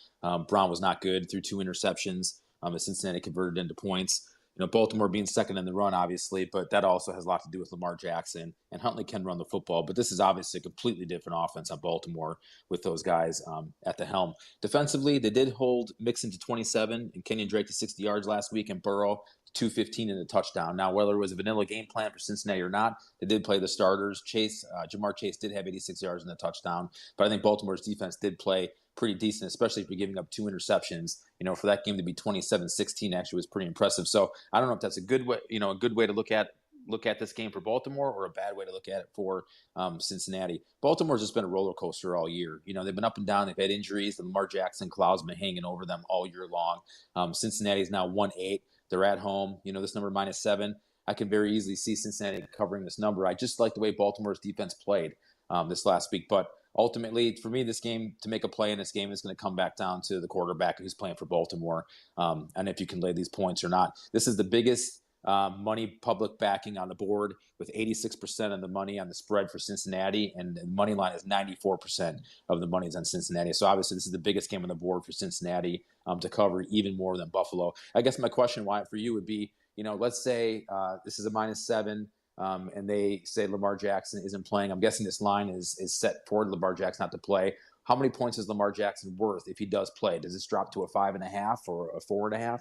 Brown was not good, threw 2 interceptions. As Cincinnati converted into points. Baltimore being second in the run, obviously, but that also has a lot to do with Lamar Jackson. And Huntley can run the football, but this is obviously a completely different offense on Baltimore with those guys at the helm. Defensively, they did hold Mixon to 27 and Kenyon Drake to 60 yards last week and Burrow to 215 in the touchdown. Now, whether it was a vanilla game plan for Cincinnati or not, they did play the starters. Jamar Chase did have 86 yards in the touchdown, but I think Baltimore's defense did play pretty decent, especially if you're giving up 2 interceptions. For that game to be 27-16 actually was pretty impressive. So I don't know if that's a good way, a good way to look at this game for Baltimore or a bad way to look at it for Cincinnati. Baltimore's just been a roller coaster all year. They've been up and down. They've had injuries. The Lamar Jackson cloud's been hanging over them all year long. Cincinnati's now 1-8. They're at home. This number -7. I can very easily see Cincinnati covering this number. I just like the way Baltimore's defense played this last week. But ultimately, for me, this game, to make a play in this game is going to come back down to the quarterback who's playing for Baltimore and if you can lay these points or not. This is the biggest money public backing on the board with 86% of the money on the spread for Cincinnati, and the money line is 94% of the money is on Cincinnati. So obviously this is the biggest game on the board for Cincinnati to cover, even more than Buffalo. I guess my question, Wyatt, for you would be, let's say this is a -7 and they say Lamar Jackson isn't playing. I'm guessing this line is set for Lamar Jackson not to play. How many points is Lamar Jackson worth if he does play? Does this drop to a 5.5 or a 4.5?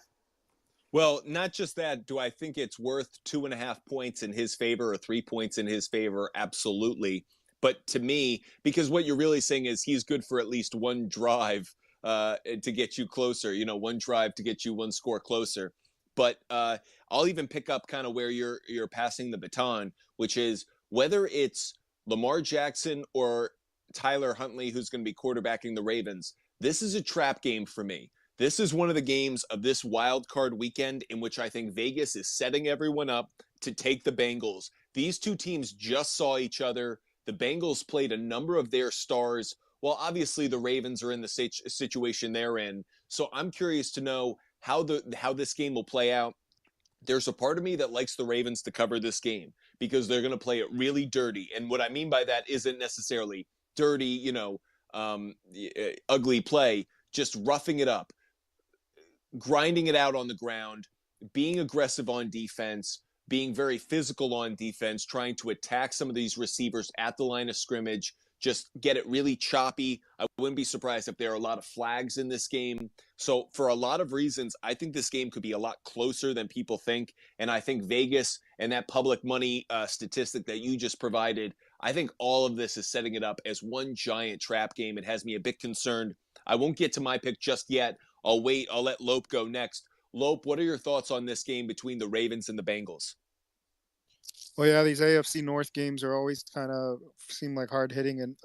Well, not just that. Do I think it's worth 2.5 points in his favor or 3 points in his favor? Absolutely. But to me, because what you're really saying is he's good for at least one drive to get you closer. One drive to get you one score closer. But I'll even pick up kind of where you're passing the baton, which is whether it's Lamar Jackson or Tyler Huntley, who's going to be quarterbacking the Ravens. This is a trap game for me. This is one of the games of this wild card weekend in which I think Vegas is setting everyone up to take the Bengals. These two teams just saw each other. The Bengals played a number of their stars. Well, obviously the Ravens are in the situation they're in. So I'm curious to know how this game will play out. There's a part of me that likes the Ravens to cover this game because they're going to play it really dirty. And what I mean by that isn't necessarily dirty, ugly play, just roughing it up, grinding it out on the ground, being aggressive on defense, being very physical on defense, trying to attack some of these receivers at the line of scrimmage, just get it really choppy. I wouldn't be surprised if there are a lot of flags in this game. So for a lot of reasons, I think this game could be a lot closer than people think. And I think Vegas and that public money statistic that you just provided, I think all of this is setting it up as one giant trap game. It has me a bit concerned. I won't get to my pick just yet. I'll wait. I'll let Lope go next. Lope, what are your thoughts on this game between the Ravens and the Bengals? Well, yeah, these AFC North games are always kind of seem like hard hitting and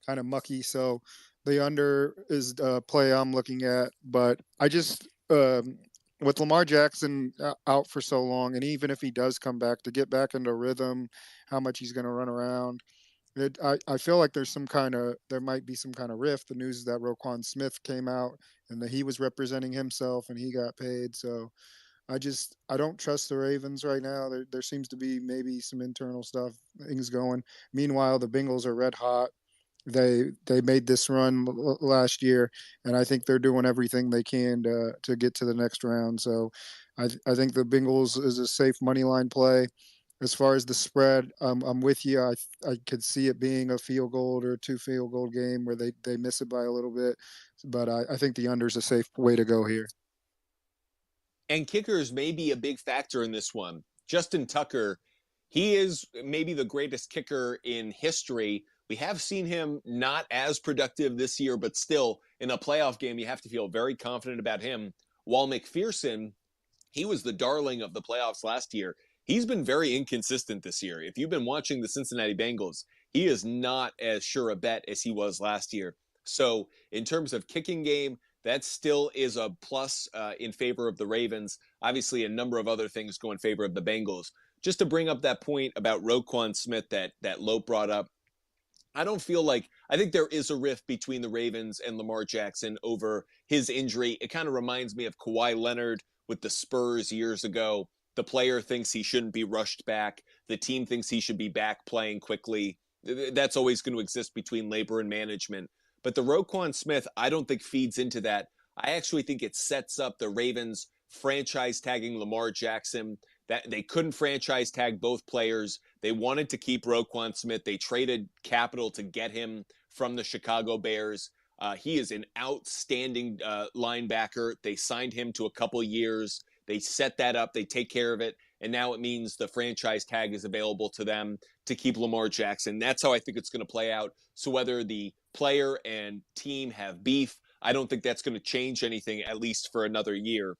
kind of mucky. So the under is the play I'm looking at. But I just with Lamar Jackson out for so long, and even if he does come back, to get back into rhythm, how much he's going to run around. I feel like there might be some kind of rift. The news is that Roquan Smith came out and that he was representing himself and he got paid. So I don't trust the Ravens right now. There seems to be maybe some internal things going. Meanwhile, the Bengals are red hot. They made this run last year, and I think they're doing everything they can to get to the next round. So I think the Bengals is a safe money line play. As far as the spread, I'm with you. I could see it being a field goal or 2 field goal game where they miss it by a little bit, but I think the under is a safe way to go here. And kickers may be a big factor in this one. Justin Tucker, he is maybe the greatest kicker in history. We have seen him not as productive this year, but still in a playoff game, you have to feel very confident about him. While McPherson, he was the darling of the playoffs last year. He's been very inconsistent this year. If you've been watching the Cincinnati Bengals, he is not as sure a bet as he was last year. So in terms of kicking game, that still is a plus in favor of the Ravens. Obviously, a number of other things go in favor of the Bengals. Just to bring up that point about Roquan Smith that Lope brought up, I think there is a rift between the Ravens and Lamar Jackson over his injury. It kind of reminds me of Kawhi Leonard with the Spurs years ago. The player thinks he shouldn't be rushed back. The team thinks he should be back playing quickly. That's always going to exist between labor and management. But the Roquan Smith, I don't think feeds into that. I actually think it sets up the Ravens franchise tagging Lamar Jackson. That they couldn't franchise tag both players. They wanted to keep Roquan Smith. They traded capital to get him from the Chicago Bears. He is an outstanding linebacker. They signed him to a couple years. They set that up. They take care of it. And now it means the franchise tag is available to them to keep Lamar Jackson. That's how I think it's going to play out. So whether the player and team have beef, I don't think that's going to change anything, at least for another year.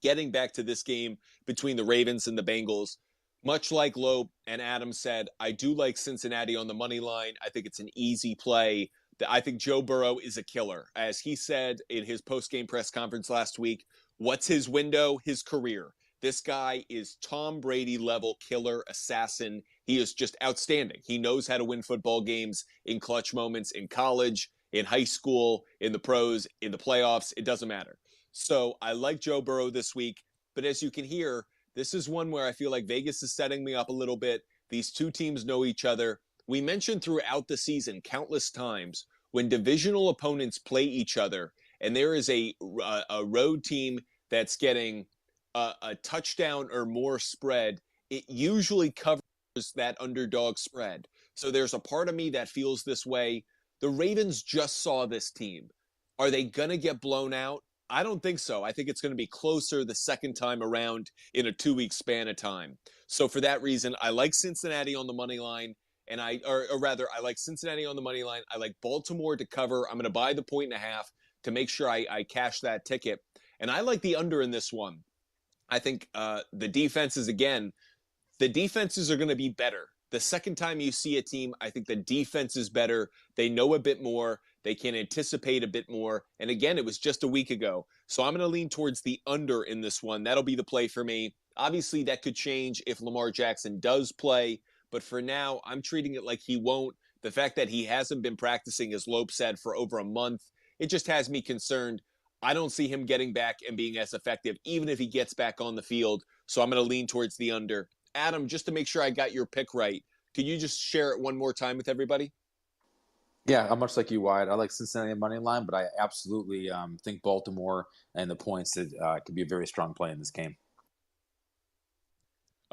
Getting back to this game between the Ravens and the Bengals, much like Lope and Adam said, I do like Cincinnati on the money line. I think it's an easy play. I think Joe Burrow is a killer. As he said in his post-game press conference last week, what's his window? His career. This guy is Tom Brady level killer assassin. He is just outstanding. He knows how to win football games in clutch moments in college, in high school, in the pros, in the playoffs. It doesn't matter. So I like Joe Burrow this week. But as you can hear, this is one where I feel like Vegas is setting me up a little bit. These two teams know each other. We mentioned throughout the season countless times when divisional opponents play each other and there is a road team that's getting a touchdown or more spread, it usually covers that underdog spread. So there's a part of me that feels this way. The Ravens just saw this team. Are they going to get blown out? I don't think so. I think it's going to be closer the second time around in a 2-week span of time. So for that reason, I like Cincinnati on the money line. and or rather, I like Cincinnati on the money line. I like Baltimore to cover. I'm going to buy the 1.5 to make sure I cash that ticket. And I like the under in this one. I think the defenses, again, the defenses are going to be better. The second time you see a team, I think the defense is better. They know a bit more. They can anticipate a bit more. And again, it was just a week ago. So I'm going to lean towards the under in this one. That'll be the play for me. Obviously, that could change if Lamar Jackson does play. But for now, I'm treating it like he won't. The fact that he hasn't been practicing, as Lope said, for over a month, it just has me concerned. I don't see him getting back and being as effective, even if he gets back on the field. So I'm going to lean towards the under. Adam, just to make sure I got your pick right, could you just share it one more time with everybody? Yeah, I'm much like you, Wyatt. I like Cincinnati money line, but I absolutely think Baltimore and the points that could be a very strong play in this game.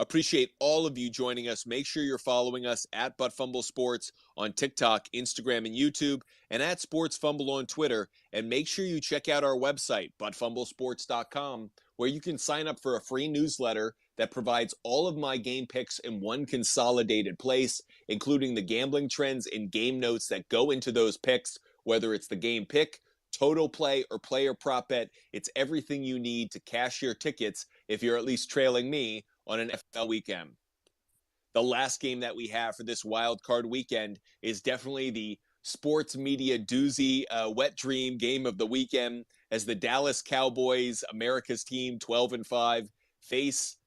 Appreciate all of you joining us. Make sure you're following us at Butt Fumble Sports on TikTok, Instagram, and YouTube, and at Sports Fumble on Twitter. And make sure you check out our website, buttfumblesports.com, where you can sign up for a free newsletter that provides all of my game picks in one consolidated place, including the gambling trends and game notes that go into those picks, whether it's the game pick, total play, or player prop bet. It's everything you need to cash your tickets if you're at least trailing me on an NFL weekend. The last game that we have for this wild card weekend is definitely the sports media doozy wet dream game of the weekend, as the Dallas Cowboys, America's team, 12-5, face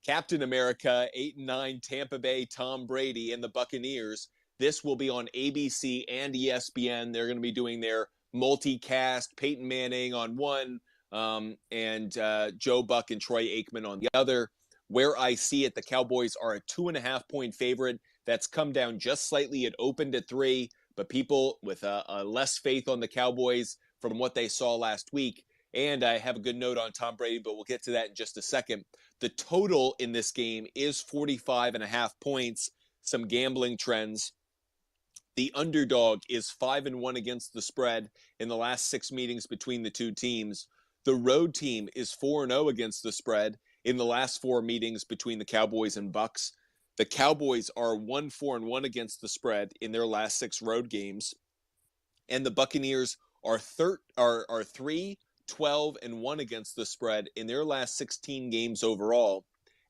Captain America, 8-9, Tampa Bay, Tom Brady, and the Buccaneers. This will be on ABC and ESPN. They're going to be doing their multicast, Peyton Manning on one, and Joe Buck and Troy Aikman on the other. Where I see it, the Cowboys are a 2.5-point favorite. That's come down just slightly. It opened at 3, but people with a less faith on the Cowboys from what they saw last week. And I have a good note on Tom Brady, but we'll get to that in just a second. The total in this game is 45.5 points. Some gambling trends. The underdog is 5-1 against the spread in the last 6 meetings between the two teams. The road team is 4-0 against the spread in the last 4 meetings between the Cowboys and Bucks. The Cowboys are 1-4-1 against the spread in their last 6 road games. And the Buccaneers are 3-12-1 against the spread in their last 16 games overall.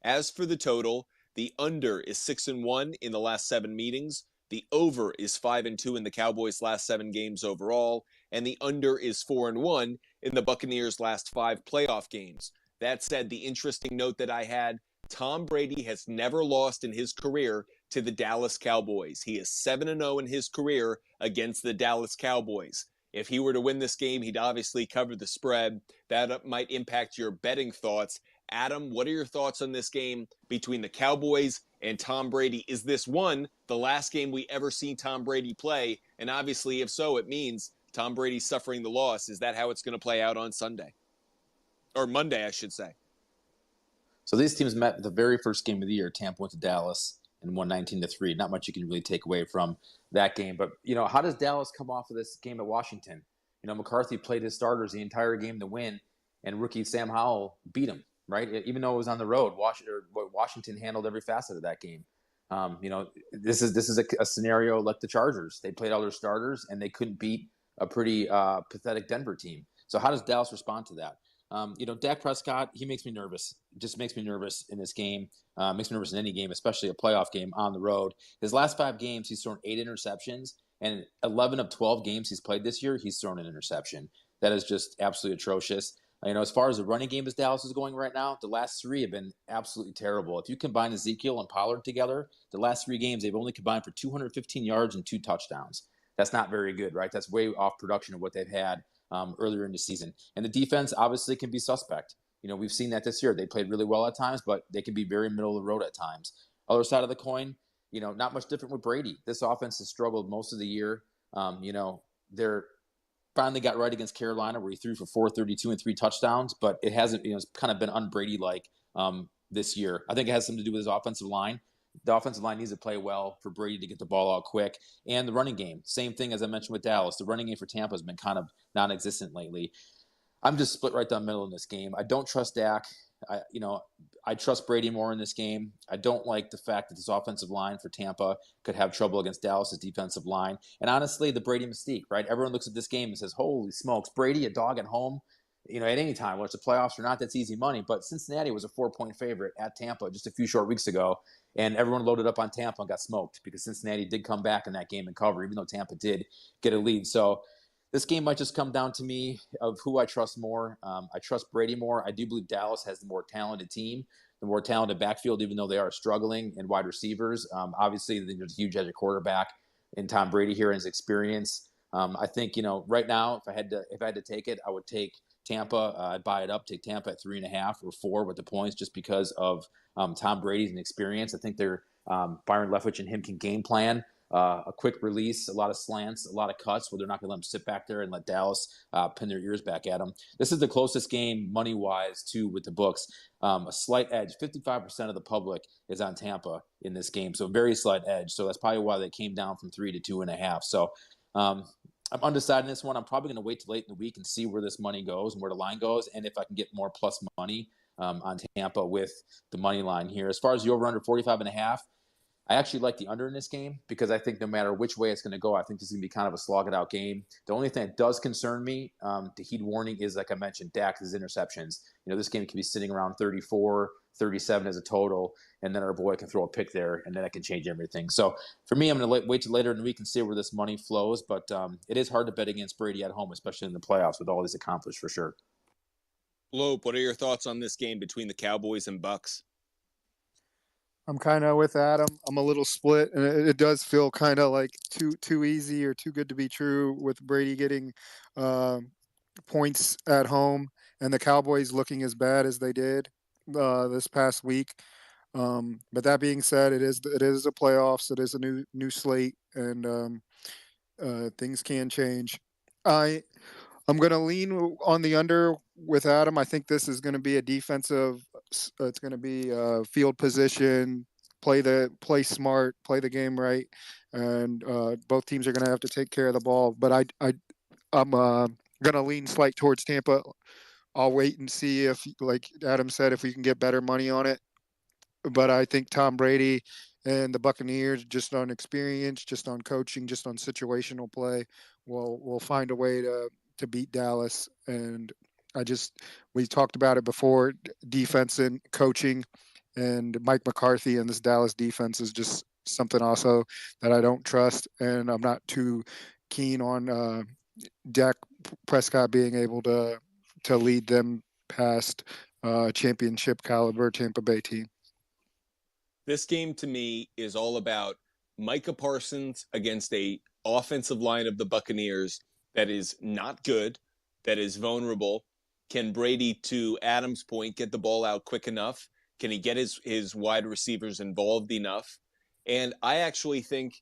As for the total, the under is 6-1 in the last 7 meetings. The over is 5-2 in the Cowboys' last 7 games overall, and the under is 4-1 in the Buccaneers' last 5 playoff games. That said, the interesting note that I had, Tom Brady has never lost in his career to the Dallas Cowboys. He is 7-0 in his career against the Dallas Cowboys. If he were to win this game, he'd obviously cover the spread. That might impact your betting thoughts. Adam, what are your thoughts on this game between the Cowboys and Tom Brady? Is this one, the last game we ever see Tom Brady play? And obviously, if so, it means Tom Brady's suffering the loss. Is that how it's going to play out on Sunday? Or Monday, I should say. So these teams met the very first game of the year. Tampa went to Dallas and won 19-3. Not much you can really take away from that game. But, how does Dallas come off of this game at Washington? McCarthy played his starters the entire game to win, and rookie Sam Howell beat him, right? Even though it was on the road, Washington handled every facet of that game. This is a scenario like the Chargers. They played all their starters, and they couldn't beat a pretty pathetic Denver team. So how does Dallas respond to that? Dak Prescott, he makes me nervous. Just makes me nervous in this game. Makes me nervous in any game, especially a playoff game on the road. His last 5 games, he's thrown 8 interceptions, and 11 of 12 games he's played this year, he's thrown an interception. That is just absolutely atrocious. As far as the running game as Dallas is going right now, the last 3 have been absolutely terrible. If you combine Ezekiel and Pollard together, the last 3 games, they've only combined for 215 yards and 2 touchdowns. That's not very good, right? That's way off production of what they've had earlier in the season. And the defense obviously can be suspect. We've seen that this year. They played really well at times, but they can be very middle of the road at times. Other side of the coin, not much different with Brady. This offense has struggled most of the year. They're finally got right against Carolina, where he threw for 432 and 3 touchdowns, but it hasn't, it's kind of been un-Brady-like this year. I think it has something to do with his offensive line. The offensive line needs to play well for Brady to get the ball out quick. And the running game, same thing as I mentioned with Dallas. The running game for Tampa has been kind of non-existent lately. I'm just split right down the middle in this game. I don't trust Dak. I trust Brady more in this game. I don't like the fact that this offensive line for Tampa could have trouble against Dallas's defensive line. And honestly, the Brady mystique, right? Everyone looks at this game and says, holy smokes, Brady, a dog at home, at any time, whether it's the playoffs or not, that's easy money. But Cincinnati was a 4-point favorite at Tampa just a few short weeks ago, and everyone loaded up on Tampa and got smoked because Cincinnati did come back in that game and cover, even though Tampa did get a lead. So this game might just come down to me of who I trust more. I trust Brady more. I do believe Dallas has the more talented team, the more talented backfield, even though they are struggling in wide receivers. Obviously, there's a huge edge at quarterback in Tom Brady here and his experience. I think right now, if I had to take it, I would take Tampa. I'd buy it up, take Tampa at 3.5 or 4 with the points, just because of Tom Brady's experience. I think they're Byron Leftwich and him can game plan. A quick release, a lot of slants, a lot of cuts where they're not going to let them sit back there and let Dallas pin their ears back at them. This is the closest game money-wise to with the books. A slight edge. 55% of the public is on Tampa in this game, so very slight edge. So that's probably why they came down from 3 to 2.5. So I'm undecided in this one. I'm probably going to wait till late in the week and see where this money goes and where the line goes, and if I can get more plus money on Tampa with the money line here. As far as the over-under 45.5, I actually like the under in this game because I think no matter which way it's going to go, I think this is going to be kind of a slog-it-out game. The only thing that does concern me, the heat warning, is, like I mentioned, Dak's interceptions. This game can be sitting around 34, 37 as a total, and then our boy can throw a pick there, and then that can change everything. So for me, I'm going to wait till later in the week and see where this money flows, but it is hard to bet against Brady at home, especially in the playoffs with all he's accomplished for sure. Lope, what are your thoughts on this game between the Cowboys and Bucks? I'm kind of with Adam. I'm a little split, and it does feel kind of like too easy or too good to be true with Brady getting points at home and the Cowboys looking as bad as they did this past week. But that being said, it is a playoffs. It is a new slate, and things can change. I'm going to lean on the under with Adam. I think this is going to be a defensive. It's going to be field position, play smart, play the game right, and both teams are going to have to take care of the ball. But I'm going to lean slight towards Tampa. I'll wait and see if, like Adam said, if we can get better money on it. But I think Tom Brady and the Buccaneers, just on experience, just on coaching, just on situational play, will find a way to beat Dallas. And we talked about it before, defense and coaching, and Mike McCarthy and this Dallas defense is just something also that I don't trust. And I'm not too keen on Dak Prescott being able to lead them past championship caliber Tampa Bay team. This game to me is all about Micah Parsons against a offensive line of the Buccaneers that is not good, that is vulnerable. Can Brady, to Adam's point, get the ball out quick enough? Can he get his wide receivers involved enough? And I actually think,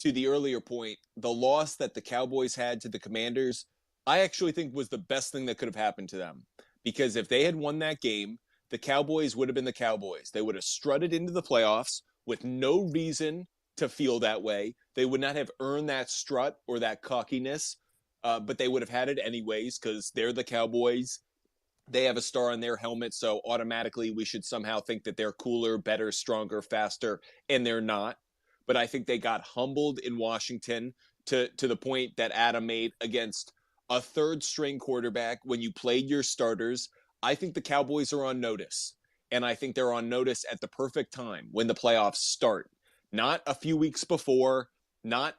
to the earlier point, the loss that the Cowboys had to the Commanders, I actually think was the best thing that could have happened to them. Because if they had won that game, the Cowboys would have been the Cowboys. They would have strutted into the playoffs with no reason to feel that way. They would not have earned that strut or that cockiness, but they would have had it anyways because they're the Cowboys. They have a star on their helmet, so automatically we should somehow think that they're cooler, better, stronger, faster, and they're not. But I think they got humbled in Washington to the point that Adam made against a third-string quarterback when you played your starters. I think the Cowboys are on notice, and I think they're on notice at the perfect time when the playoffs start. Not a few weeks before, not,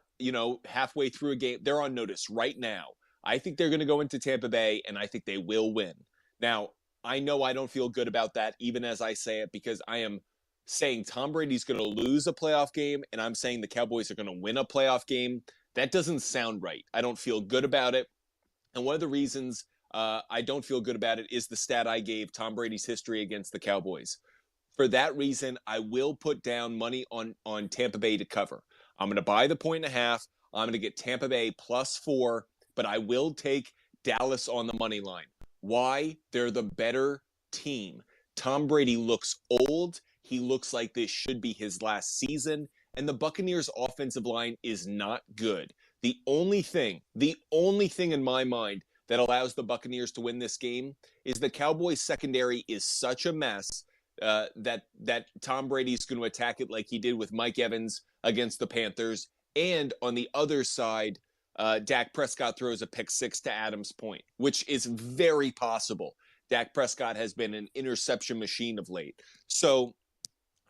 halfway through a game. They're on notice right now. I think they're going to go into Tampa Bay, and I think they will win. Now, I know I don't feel good about that, even as I say it, because I am saying Tom Brady's going to lose a playoff game, and I'm saying the Cowboys are going to win a playoff game. That doesn't sound right. I don't feel good about it. And one of the reasons I don't feel good about it is the stat I gave, Tom Brady's history against the Cowboys. For that reason, I will put down money on Tampa Bay to cover. I'm going to buy the 1.5. I'm going to get Tampa Bay +4, but I will take Dallas on the money line. Why? They're the better team. Tom Brady looks old. He looks like this should be his last season, and the Buccaneers' offensive line is not good. The only thing in my mind that allows the Buccaneers to win this game is the Cowboys secondary is such a mess that Tom Brady's going to attack it like he did with Mike Evans against the Panthers. And on the other side, Dak Prescott throws a pick six to Adams' point, which is very possible. Dak Prescott has been an interception machine of late. So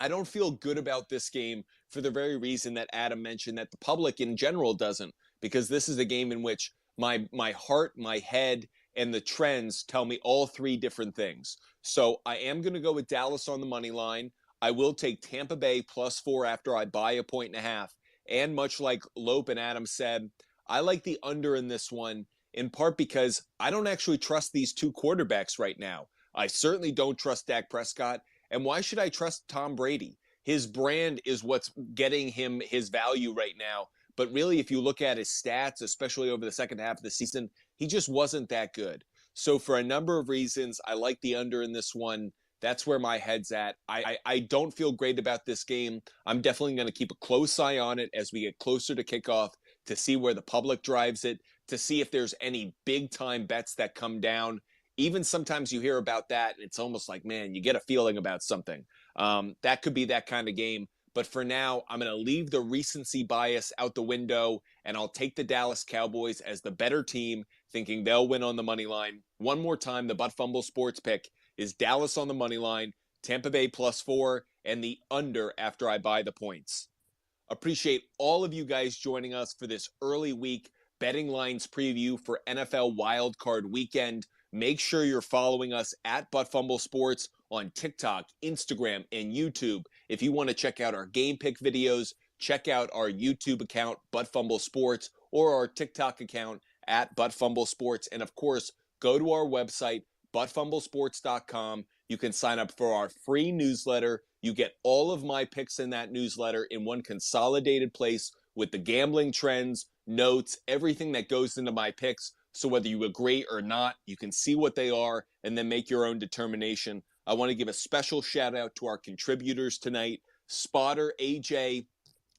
I don't feel good about this game for the very reason that Adam mentioned, that the public in general doesn't, because this is a game in which my heart, my head, and the trends tell me all three different things. So I am going to go with Dallas on the money line. I will take Tampa Bay +4 after I buy a 1.5. And much like Lope and Adam said, I like the under in this one, in part because I don't actually trust these two quarterbacks right now. I certainly don't trust Dak Prescott. And why should I trust Tom Brady? His brand is what's getting him his value right now. But really, if you look at his stats, especially over the second half of the season, he just wasn't that good. So for a number of reasons, I like the under in this one. That's where my head's at. I don't feel great about this game. I'm definitely going to keep a close eye on it as we get closer to kickoff to see where the public drives it, to see if there's any big-time bets that come down. Even sometimes you hear about that, and it's almost like, man, you get a feeling about something. That could be that kind of game. But for now, I'm going to leave the recency bias out the window, and I'll take the Dallas Cowboys as the better team, thinking they'll win on the money line. One more time, the Butt Fumble Sports pick is Dallas on the money line, Tampa Bay +4, and the under after I buy the points. Appreciate all of you guys joining us for this early week betting lines preview for NFL Wildcard Weekend. Make sure you're following us at Butt Fumble Sports on TikTok, Instagram, and YouTube. If you want to check out our game pick videos, check out our YouTube account, Butt Fumble Sports, or our TikTok account at Butt Fumble Sports. And of course, go to our website, buttfumblesports.com. You can sign up for our free newsletter. You get all of my picks in that newsletter in one consolidated place with the gambling trends, notes, everything that goes into my picks. So whether you agree or not, you can see what they are and then make your own determination. I want to give a special shout out to our contributors tonight. Spotter AJ,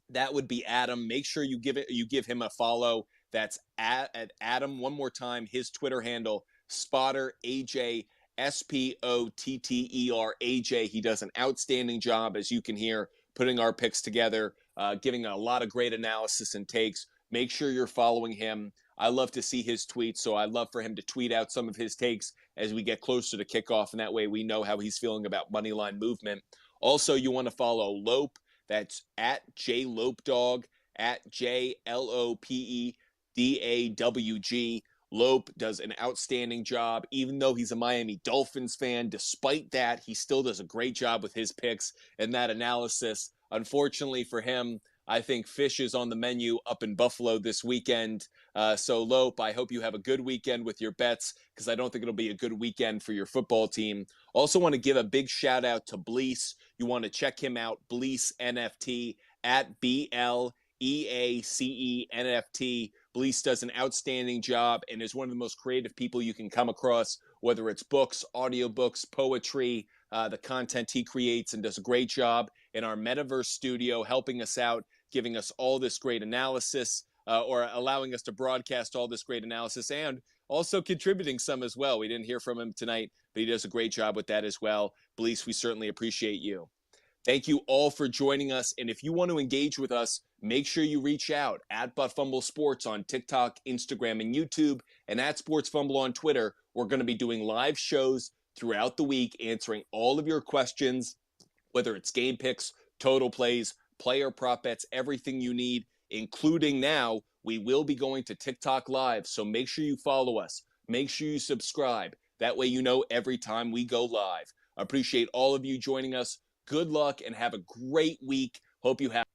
that would be Adam. Make sure you give him a follow. That's at Adam. One more time, his Twitter handle, Spotter AJ, SPOTTER AJ. He does an outstanding job, as you can hear, putting our picks together, giving a lot of great analysis and takes. Make sure you're following him. I love to see his tweets, so I'd love for him to tweet out some of his takes as we get closer to kickoff, and that way we know how he's feeling about moneyline movement. Also, you want to follow Lope. That's at JLopedawg, at JLOPEDAWG. Lope does an outstanding job. Even though he's a Miami Dolphins fan, despite that, he still does a great job with his picks and that analysis. Unfortunately for him, I think fish is on the menu up in Buffalo this weekend. So Lope, I hope you have a good weekend with your bets, because I don't think it'll be a good weekend for your football team. Also want to give a big shout out to Bleece. You want to check him out, Bleece NFT, at BLEACE NFT. Bleece does an outstanding job and is one of the most creative people you can come across, whether it's books, audiobooks, poetry, the content he creates, and does a great job in our metaverse studio, helping us out, giving us all this great analysis, or allowing us to broadcast all this great analysis, and also contributing some as well. We didn't hear from him tonight, but he does a great job with that as well. Bleece, we certainly appreciate you. Thank you all for joining us. And if you want to engage with us, make sure you reach out at Butt Fumble Sports on TikTok, Instagram, and YouTube, and at Sports Fumble on Twitter. We're going to be doing live shows throughout the week, answering all of your questions, whether it's game picks, total plays, player prop bets, everything you need, including now, we will be going to TikTok Live. So make sure you follow us. Make sure you subscribe. That way you know every time we go live. I appreciate all of you joining us. Good luck and have a great week. Hope you have